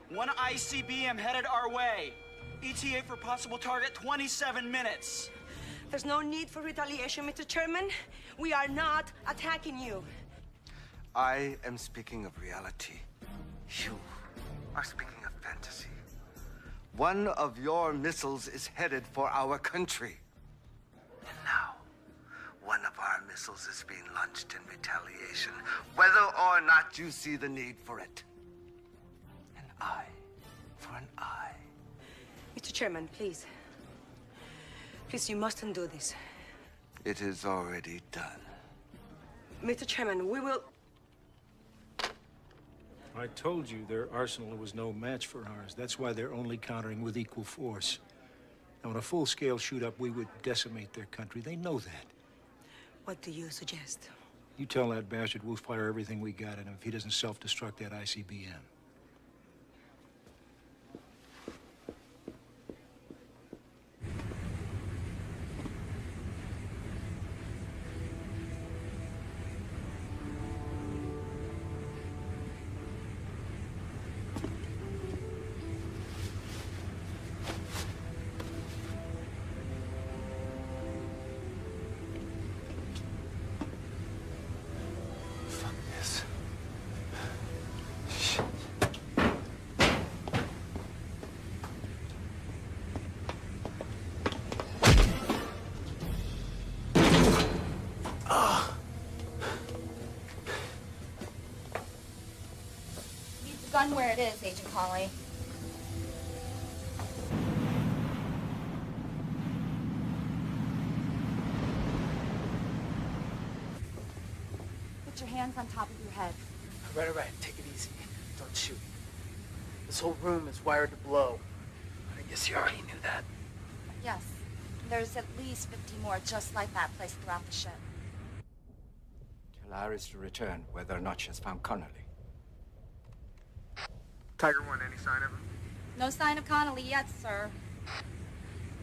One ICBM headed our way. ETA for possible target, 27 minutes. There's no need for retaliation, Mr. Chairman. We are not attacking you. I am speaking of reality. You are speaking of fantasy. One of your missiles is headed for our country. And now, one of our missiles is being launched in retaliation, whether or not you see the need for it. An eye for an eye. Mr. Chairman, please. Please, you mustn't do this. It is already done. Mr. Chairman, we will... I told you their arsenal was no match for ours. That's why they're only countering with equal force. Now, in a full-scale shoot-up, we would decimate their country. They know that. What do you suggest? You tell that bastard we'll fire everything we got at him if he doesn't self-destruct that ICBM. Gun where it is, Agent Conley. Put your hands on top of your head. All right. Take it easy. Don't shoot. This whole room is wired to blow. I guess you already knew that. Yes. There's at least 50 more just like that placed throughout the ship. Tell Iris to return, whether or not she has found Connolly. Tiger 1, any sign of him? No sign of Connolly yet, sir.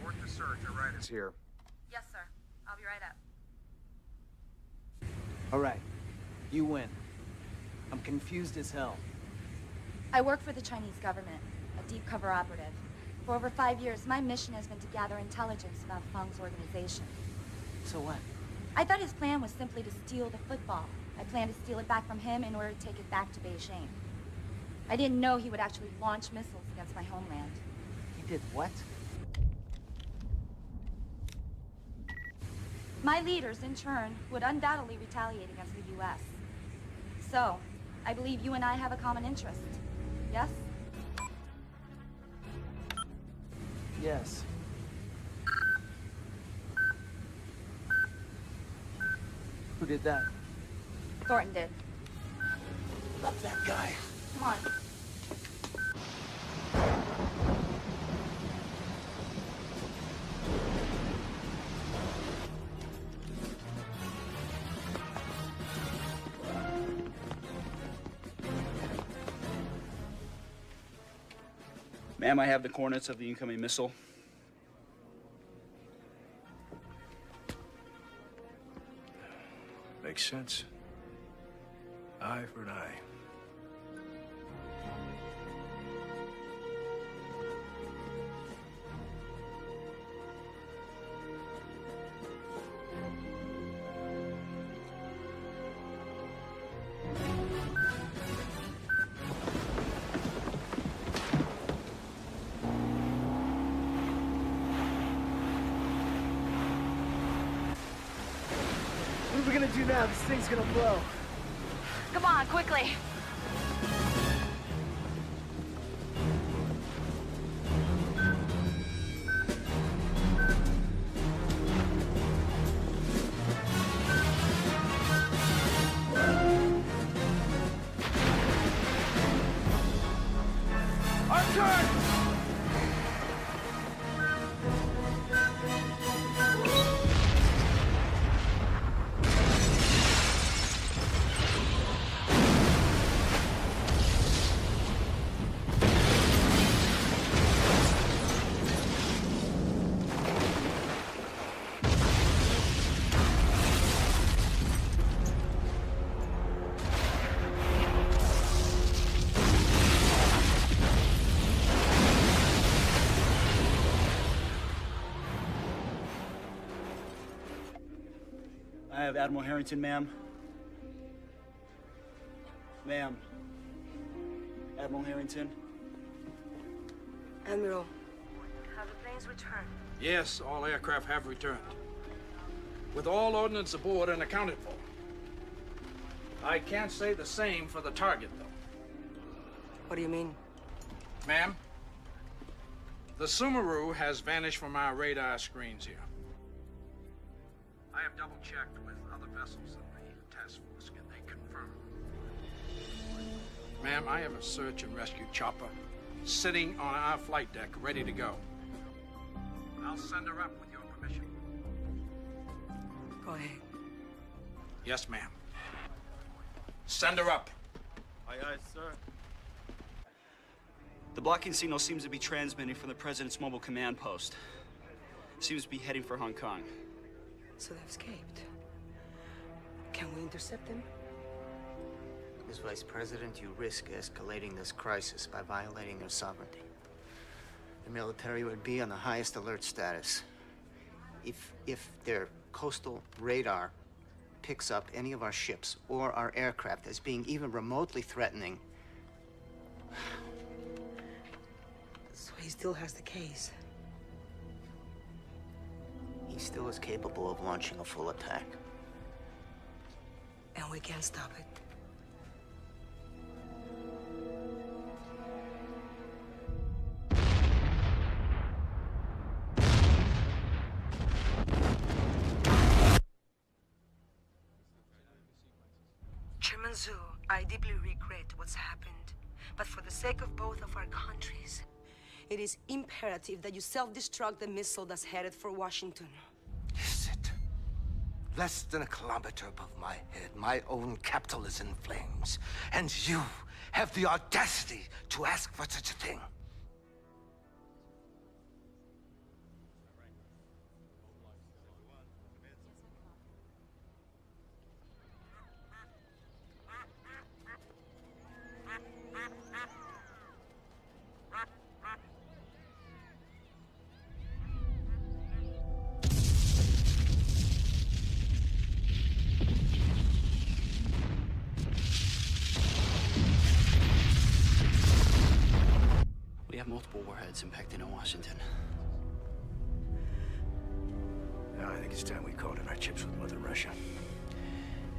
Abort the search, all right, it's here. Yes, sir. I'll be right up. All right. You win. I'm confused as hell. I work for the Chinese government, a deep cover operative. For over 5 years, my mission has been to gather intelligence about Feng's organization. So what? I thought his plan was simply to steal the football. I planned to steal it back from him in order to take it back to Beijing. I didn't know he would actually launch missiles against my homeland. He did what? My leaders, in turn, would undoubtedly retaliate against the U.S. So, I believe you and I have a common interest. Yes? Yes. Who did that? Thornton did. Love that guy. Come on. Ma'am, I have the coordinates of the incoming missile. Makes sense. Eye for an eye. What are we gonna do now? This thing's gonna blow. Come on, quickly. Our turn! I have Admiral Harrington, ma'am. Ma'am. Admiral Harrington. Admiral, have the planes returned? Yes, all aircraft have returned. With all ordnance aboard and accounted for. I can't say the same for the target, though. What do you mean? Ma'am, the Sumeru has vanished from our radar screens here. I have double-checked with other vessels in the task force, and they confirm. Ma'am, I have a search and rescue chopper sitting on our flight deck, ready to go. I'll send her up with your permission. Go ahead. Yes, ma'am. Send her up. Aye, aye, sir. The blocking signal seems to be transmitting from the President's mobile command post. Seems to be heading for Hong Kong. So they've escaped. Can we intercept them? Ms. Vice President, you risk escalating this crisis by violating your sovereignty. The military would be on the highest alert status. If their coastal radar picks up any of our ships or our aircraft as being even remotely threatening. So he still has the case. He still is capable of launching a full attack. And we can't stop it. Chairman Zhu, I deeply regret what's happened. But for the sake of both of our countries, it is imperative that you self-destruct the missile that's headed for Washington. Is it? Less than a kilometer above my head, my own capital is in flames. And you have the audacity to ask for such a thing. We have multiple warheads impacting in Washington. Now, I think it's time we called in our chips with Mother Russia.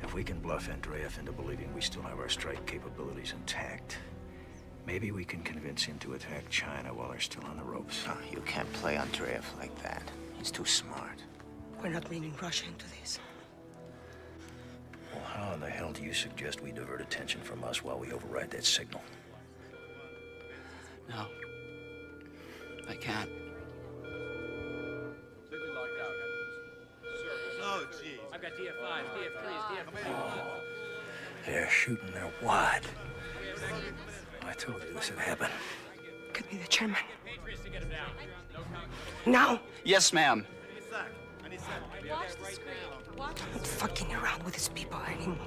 If we can bluff Andreev into believing we still have our strike capabilities intact, maybe we can convince him to attack China while they're still on the ropes. No, you can't play Andreev like that. He's too smart. We're not bringing Russia into this. Well, how in the hell do you suggest we divert attention from us while we override that signal? No. I can't. Oh, geez. I've got DF5, DF3s, DF5. They're shooting their wad. I told you this would happen. Can me the chairman. Now! Yes, ma'am. Watch the screen. I'm not fucking around with these people anymore.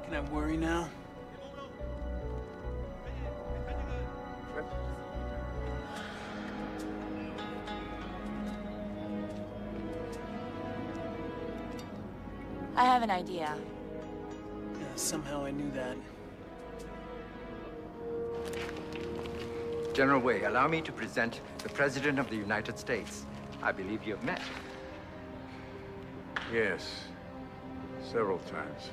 Can I worry now? I have an idea. Yeah, somehow I knew that. General Wei, allow me to present the President of the United States. I believe you have met. Yes, several times.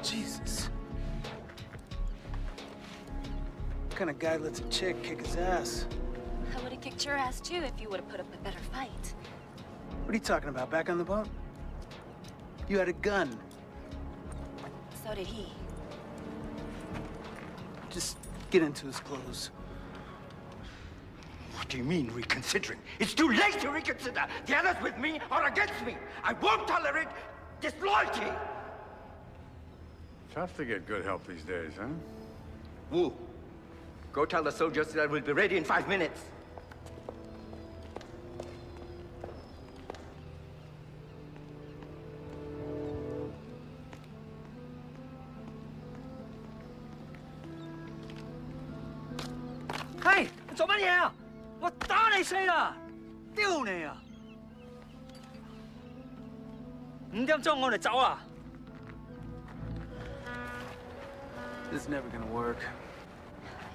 Jesus. What kind of guy lets a chick kick his ass? I would have kicked your ass too if you would have put up a better fight. What are you talking about? Back on the boat? You had a gun. So did he. Just get into his clothes. What do you mean, reconsidering? It's too late to reconsider. The others with me or against me. I won't tolerate disloyalty. Tough to get good help these days, huh? Wu, go tell the soldiers that we'll be ready in 5 minutes. Hey, 你做乜嘢啊？我打你死啦！丟你啊！5點鐘我哋走啊！ This is never gonna work.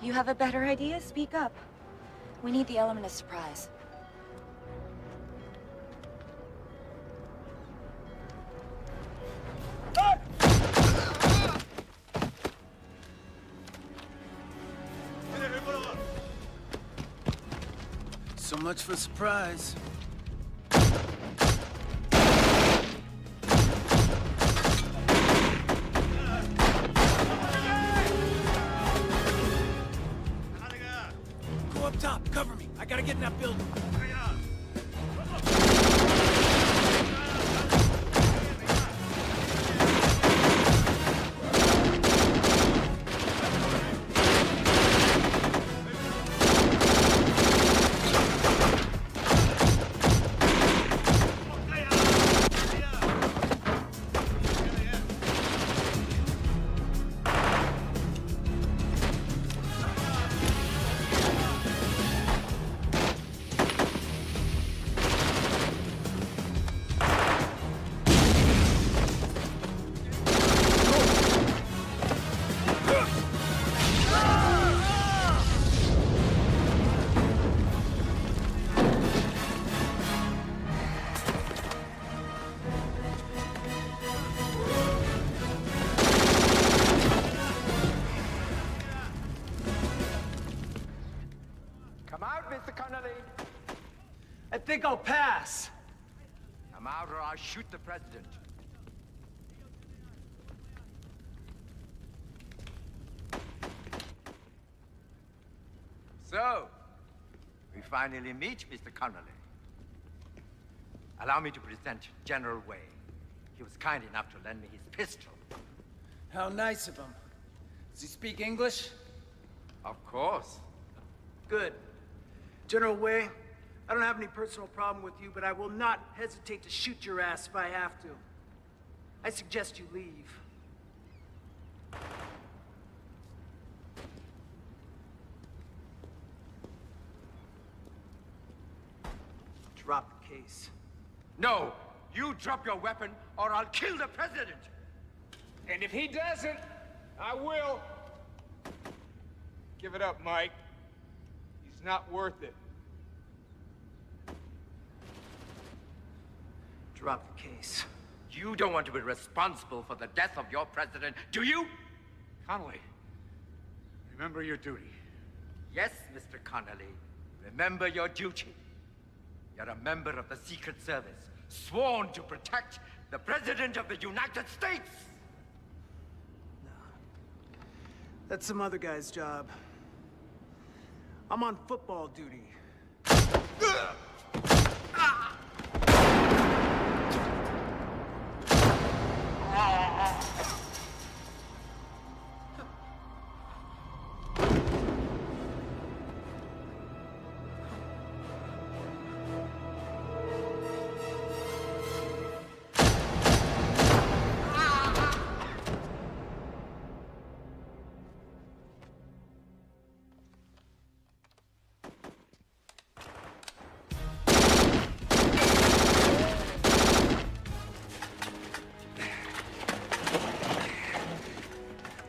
You have a better idea? Speak up. We need the element of surprise. So much for surprise. Go up top, cover me. I gotta get in that building. I think I'll pass. Come out or I'll shoot the president. So, we finally meet, Mr. Connolly. Allow me to present General Wei. He was kind enough to lend me his pistol. How nice of him. he speak English? Of course. Good. General Wei, I don't have any personal problem with you, but I will not hesitate to shoot your ass if I have to. I suggest you leave. Drop the case. No! You drop your weapon, or I'll kill the president! And if he doesn't, I will. Give it up, Mike. He's not worth it. Drop the case. You don't want to be responsible for the death of your president, do you? Connolly, remember your duty. Yes, Mr. Connolly. Remember your duty. You're a member of the Secret Service, sworn to protect the President of the United States! That's some other guy's job. I'm on football duty.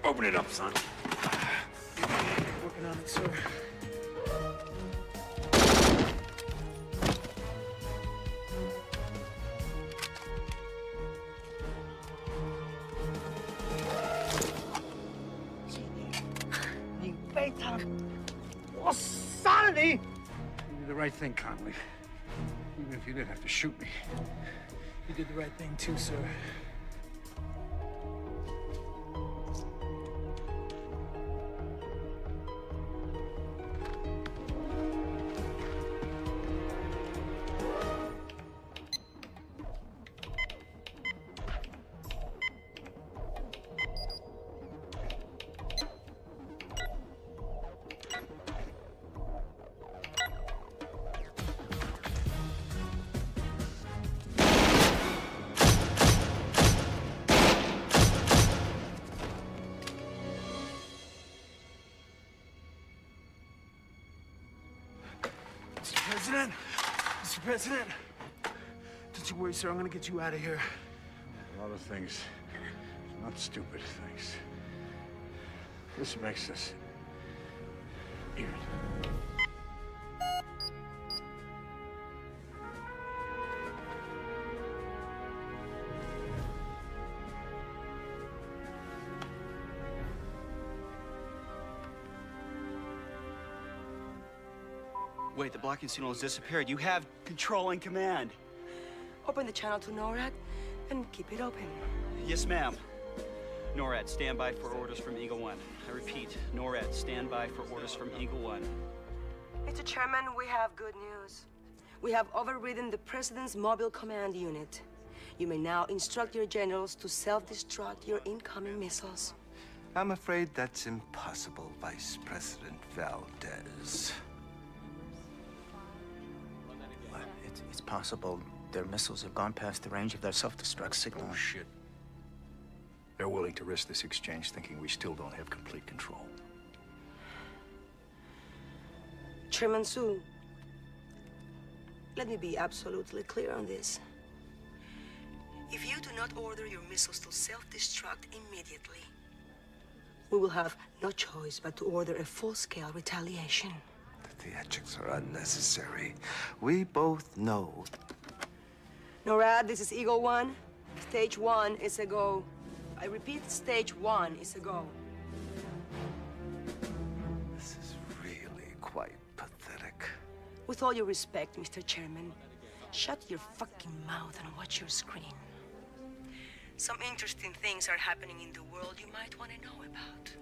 Open it up, son. Working on it, sir. You did the right thing, Connolly. Even if you did have to shoot me. You did the right thing too, sir. Mr. President, don't you worry, sir. I'm gonna get you out of here. A lot of things, not stupid things. This makes us even. Wait, the blocking signal has disappeared. You have control and command. Open the channel to NORAD and keep it open. Yes, ma'am. NORAD, stand by for orders from Eagle 1. I repeat, NORAD, stand by for orders from Eagle 1. Mr. Chairman, we have good news. We have overridden the President's mobile command unit. You may now instruct your generals to self-destruct your incoming missiles. I'm afraid that's impossible, Vice President Valdez. It's possible their missiles have gone past the range of their self-destruct signal. Oh, shit. They're willing to risk this exchange thinking we still don't have complete control. Chairman Su, let me be absolutely clear on this. If you do not order your missiles to self-destruct immediately, we will have no choice but to order a full-scale retaliation. The theatrics are unnecessary. We both know. NORAD, this is Eagle 1. Stage 1 is a go. I repeat, stage 1 is a go. This is really quite pathetic. With all your respect, Mr. Chairman, shut your fucking mouth and watch your screen. Some interesting things are happening in the world you might want to know about.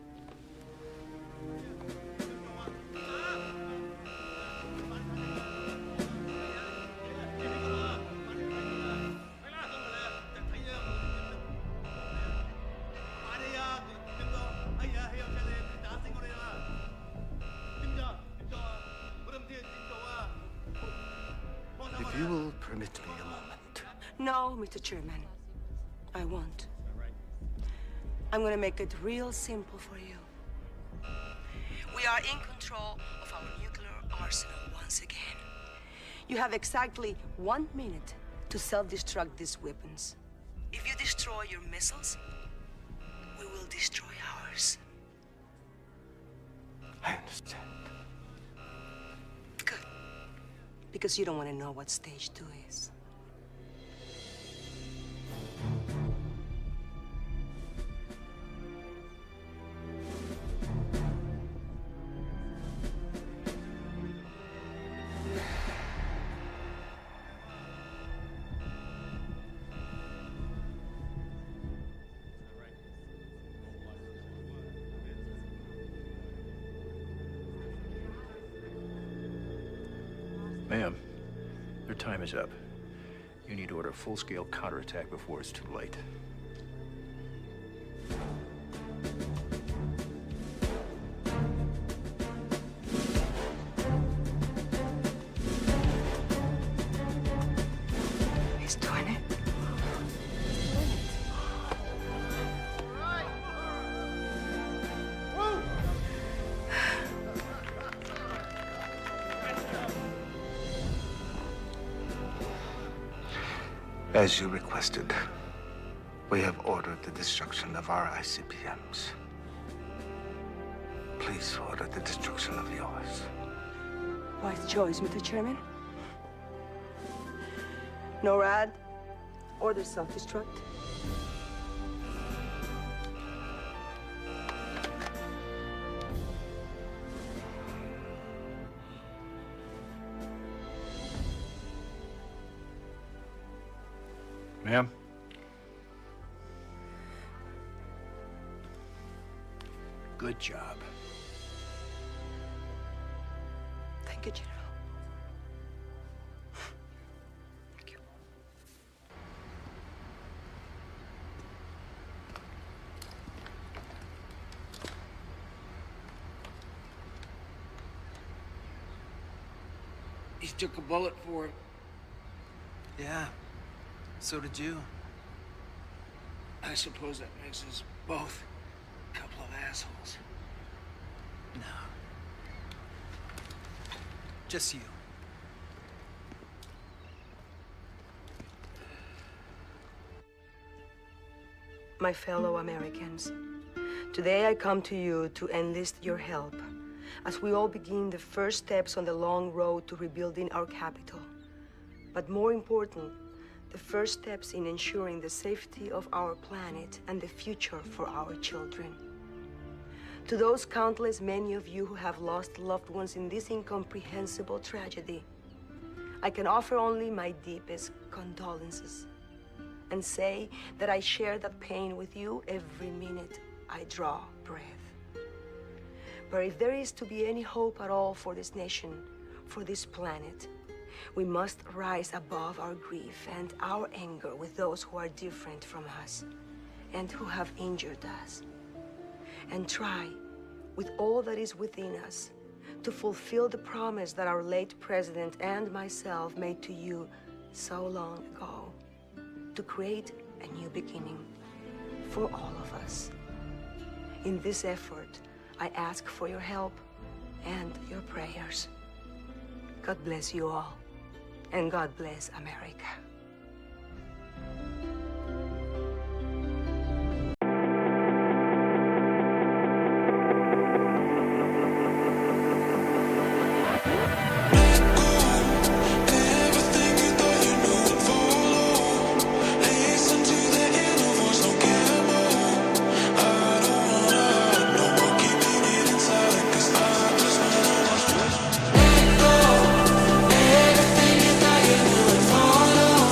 If you will permit me a moment. No, Mr. Chairman. I won't. I'm gonna make it real simple for you. We are in control of our nuclear arsenal once again. You have exactly 1 minute to self-destruct these weapons. If you destroy your missiles, we will destroy ours. I understand. Good. Because you don't want to know what stage 2 is. Ma'am, your time is up. You need to order a full-scale counterattack before it's too late. He's doing it. As you requested, we have ordered the destruction of our ICBMs. Please order the destruction of yours. Wise choice, Mr. Chairman. NORAD, order self-destruct. Ma'am? Good job. Thank you, General. He took a bullet for it. Yeah, so did you. I suppose that makes us both a couple of assholes. No. Just you. My fellow Americans, today I come to you to enlist your help as we all begin the first steps on the long road to rebuilding our capital. But more important, the first steps in ensuring the safety of our planet and the future for our children. To those countless many of you who have lost loved ones in this incomprehensible tragedy, I can offer only my deepest condolences and say that I share that pain with you every minute I draw breath. But if there is to be any hope at all for this nation, for this planet, we must rise above our grief and our anger with those who are different from us and who have injured us, and try, with all that is within us, to fulfill the promise that our late president and myself made to you so long ago, to create a new beginning for all of us. In this effort, I ask for your help and your prayers. God bless you all, and God bless America. Everything you thought you knew and follow.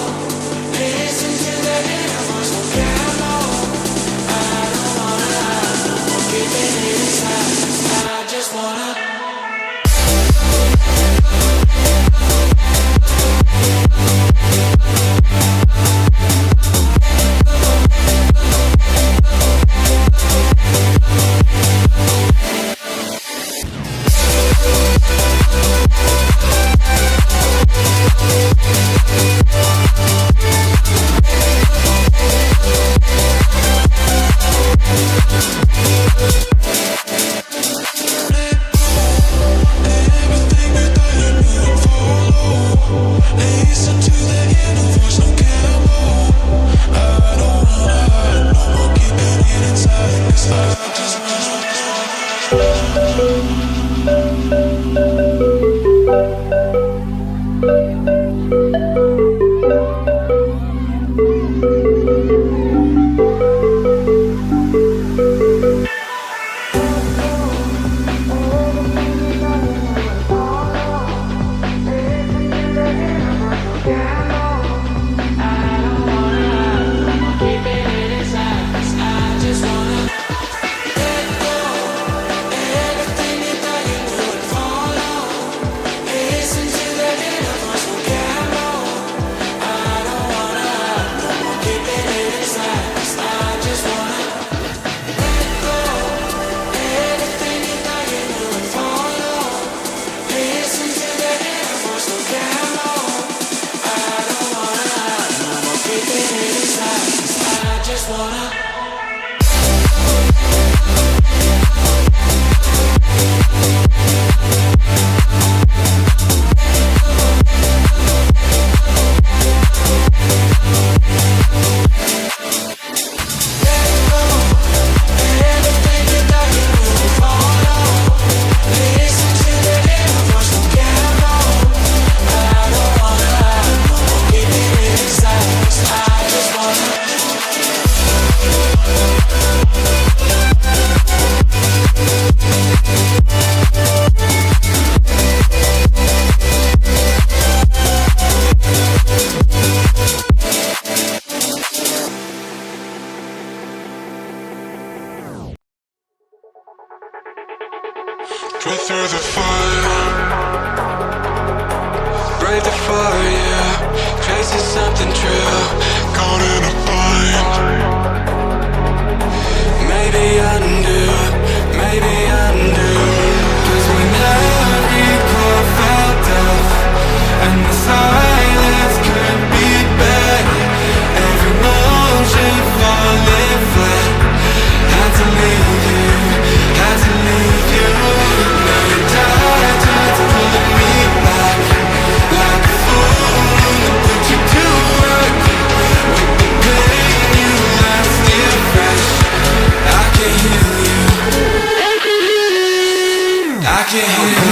Breathe through the fire, brave the fire, yeah. Chasing something true, caught in a bind. Maybe undo, maybe undo. 'Cause when every core felt off and the silence could be better, every motion falling flat. Had to leave you, had to leave you. Now your tides pulling me back, like a fool that put you to work. With the pain you left still fresh, I can heal you, I can heal you.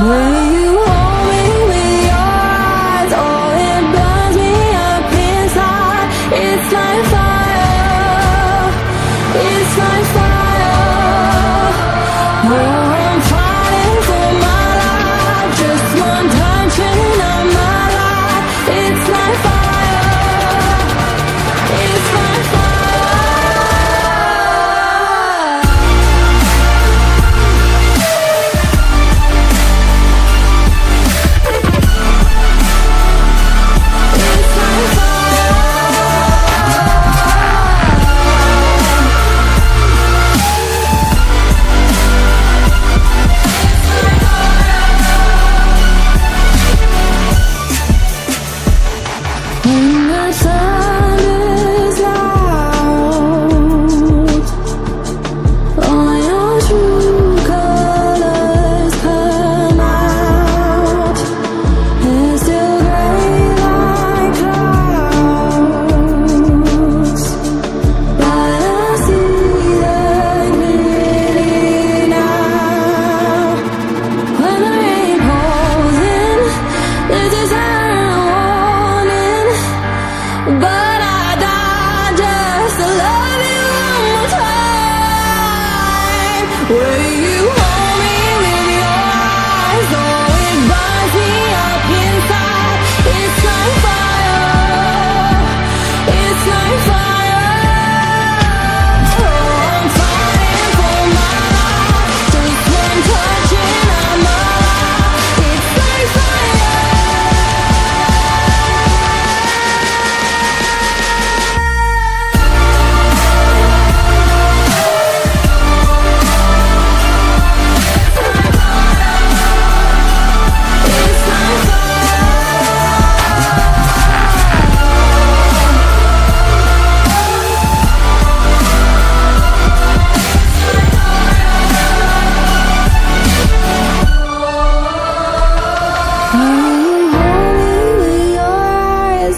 Will you hold me with your eyes? Oh, it burns me up inside. It's like fire. It's like fire. Oh, I'm fighting for my life. Just one touch and I'm alive. It's like fire. It's like fire. When the sun is out, all your true colors come out. It's still gray like clouds, but I see them clearly now. When the rain pours in, this is our warning. But I died just to love you one more time. Will you hold me with your eyes? Oh, it burns me up inside. It's like fire. It's like fire. Oh, I'm fighting for my life. Just one touch and I'm alive. It's like fire.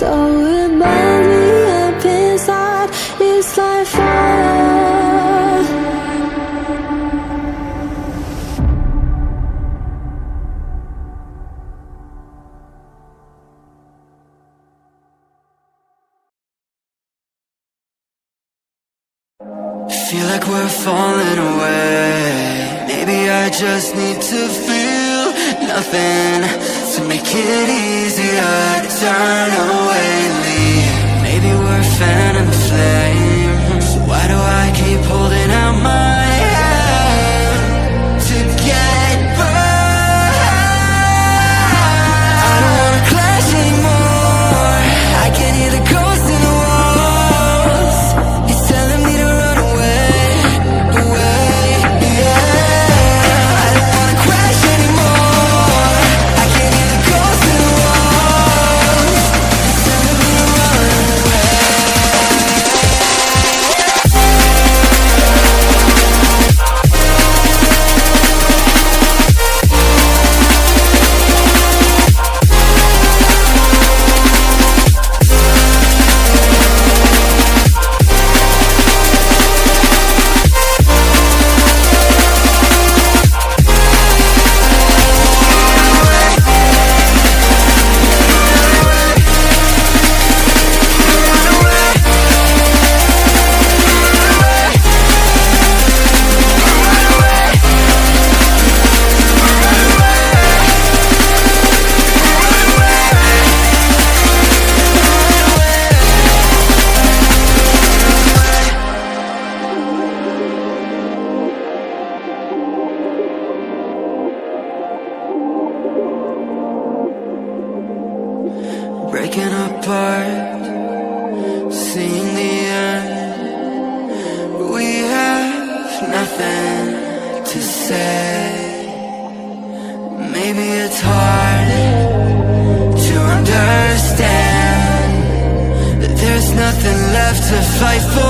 Oh, it burns me up inside. It's like fire. Feel like we're falling away. Maybe I just need to feel nothing to make it easier to turn away, leave. Maybe we're fanning the flame. So why do I keep holding out my hand to get burned? I don't wanna clash anymore. I can hear the ghosts in the walls. It's telling me to run away, away, yeah. I don't wanna crash anymore. I can hear the ghosts in the walls. It's telling me to run away. Breaking apart, seeing the end. We have nothing to say. Maybe it's hard to understand that there's nothing left to fight for.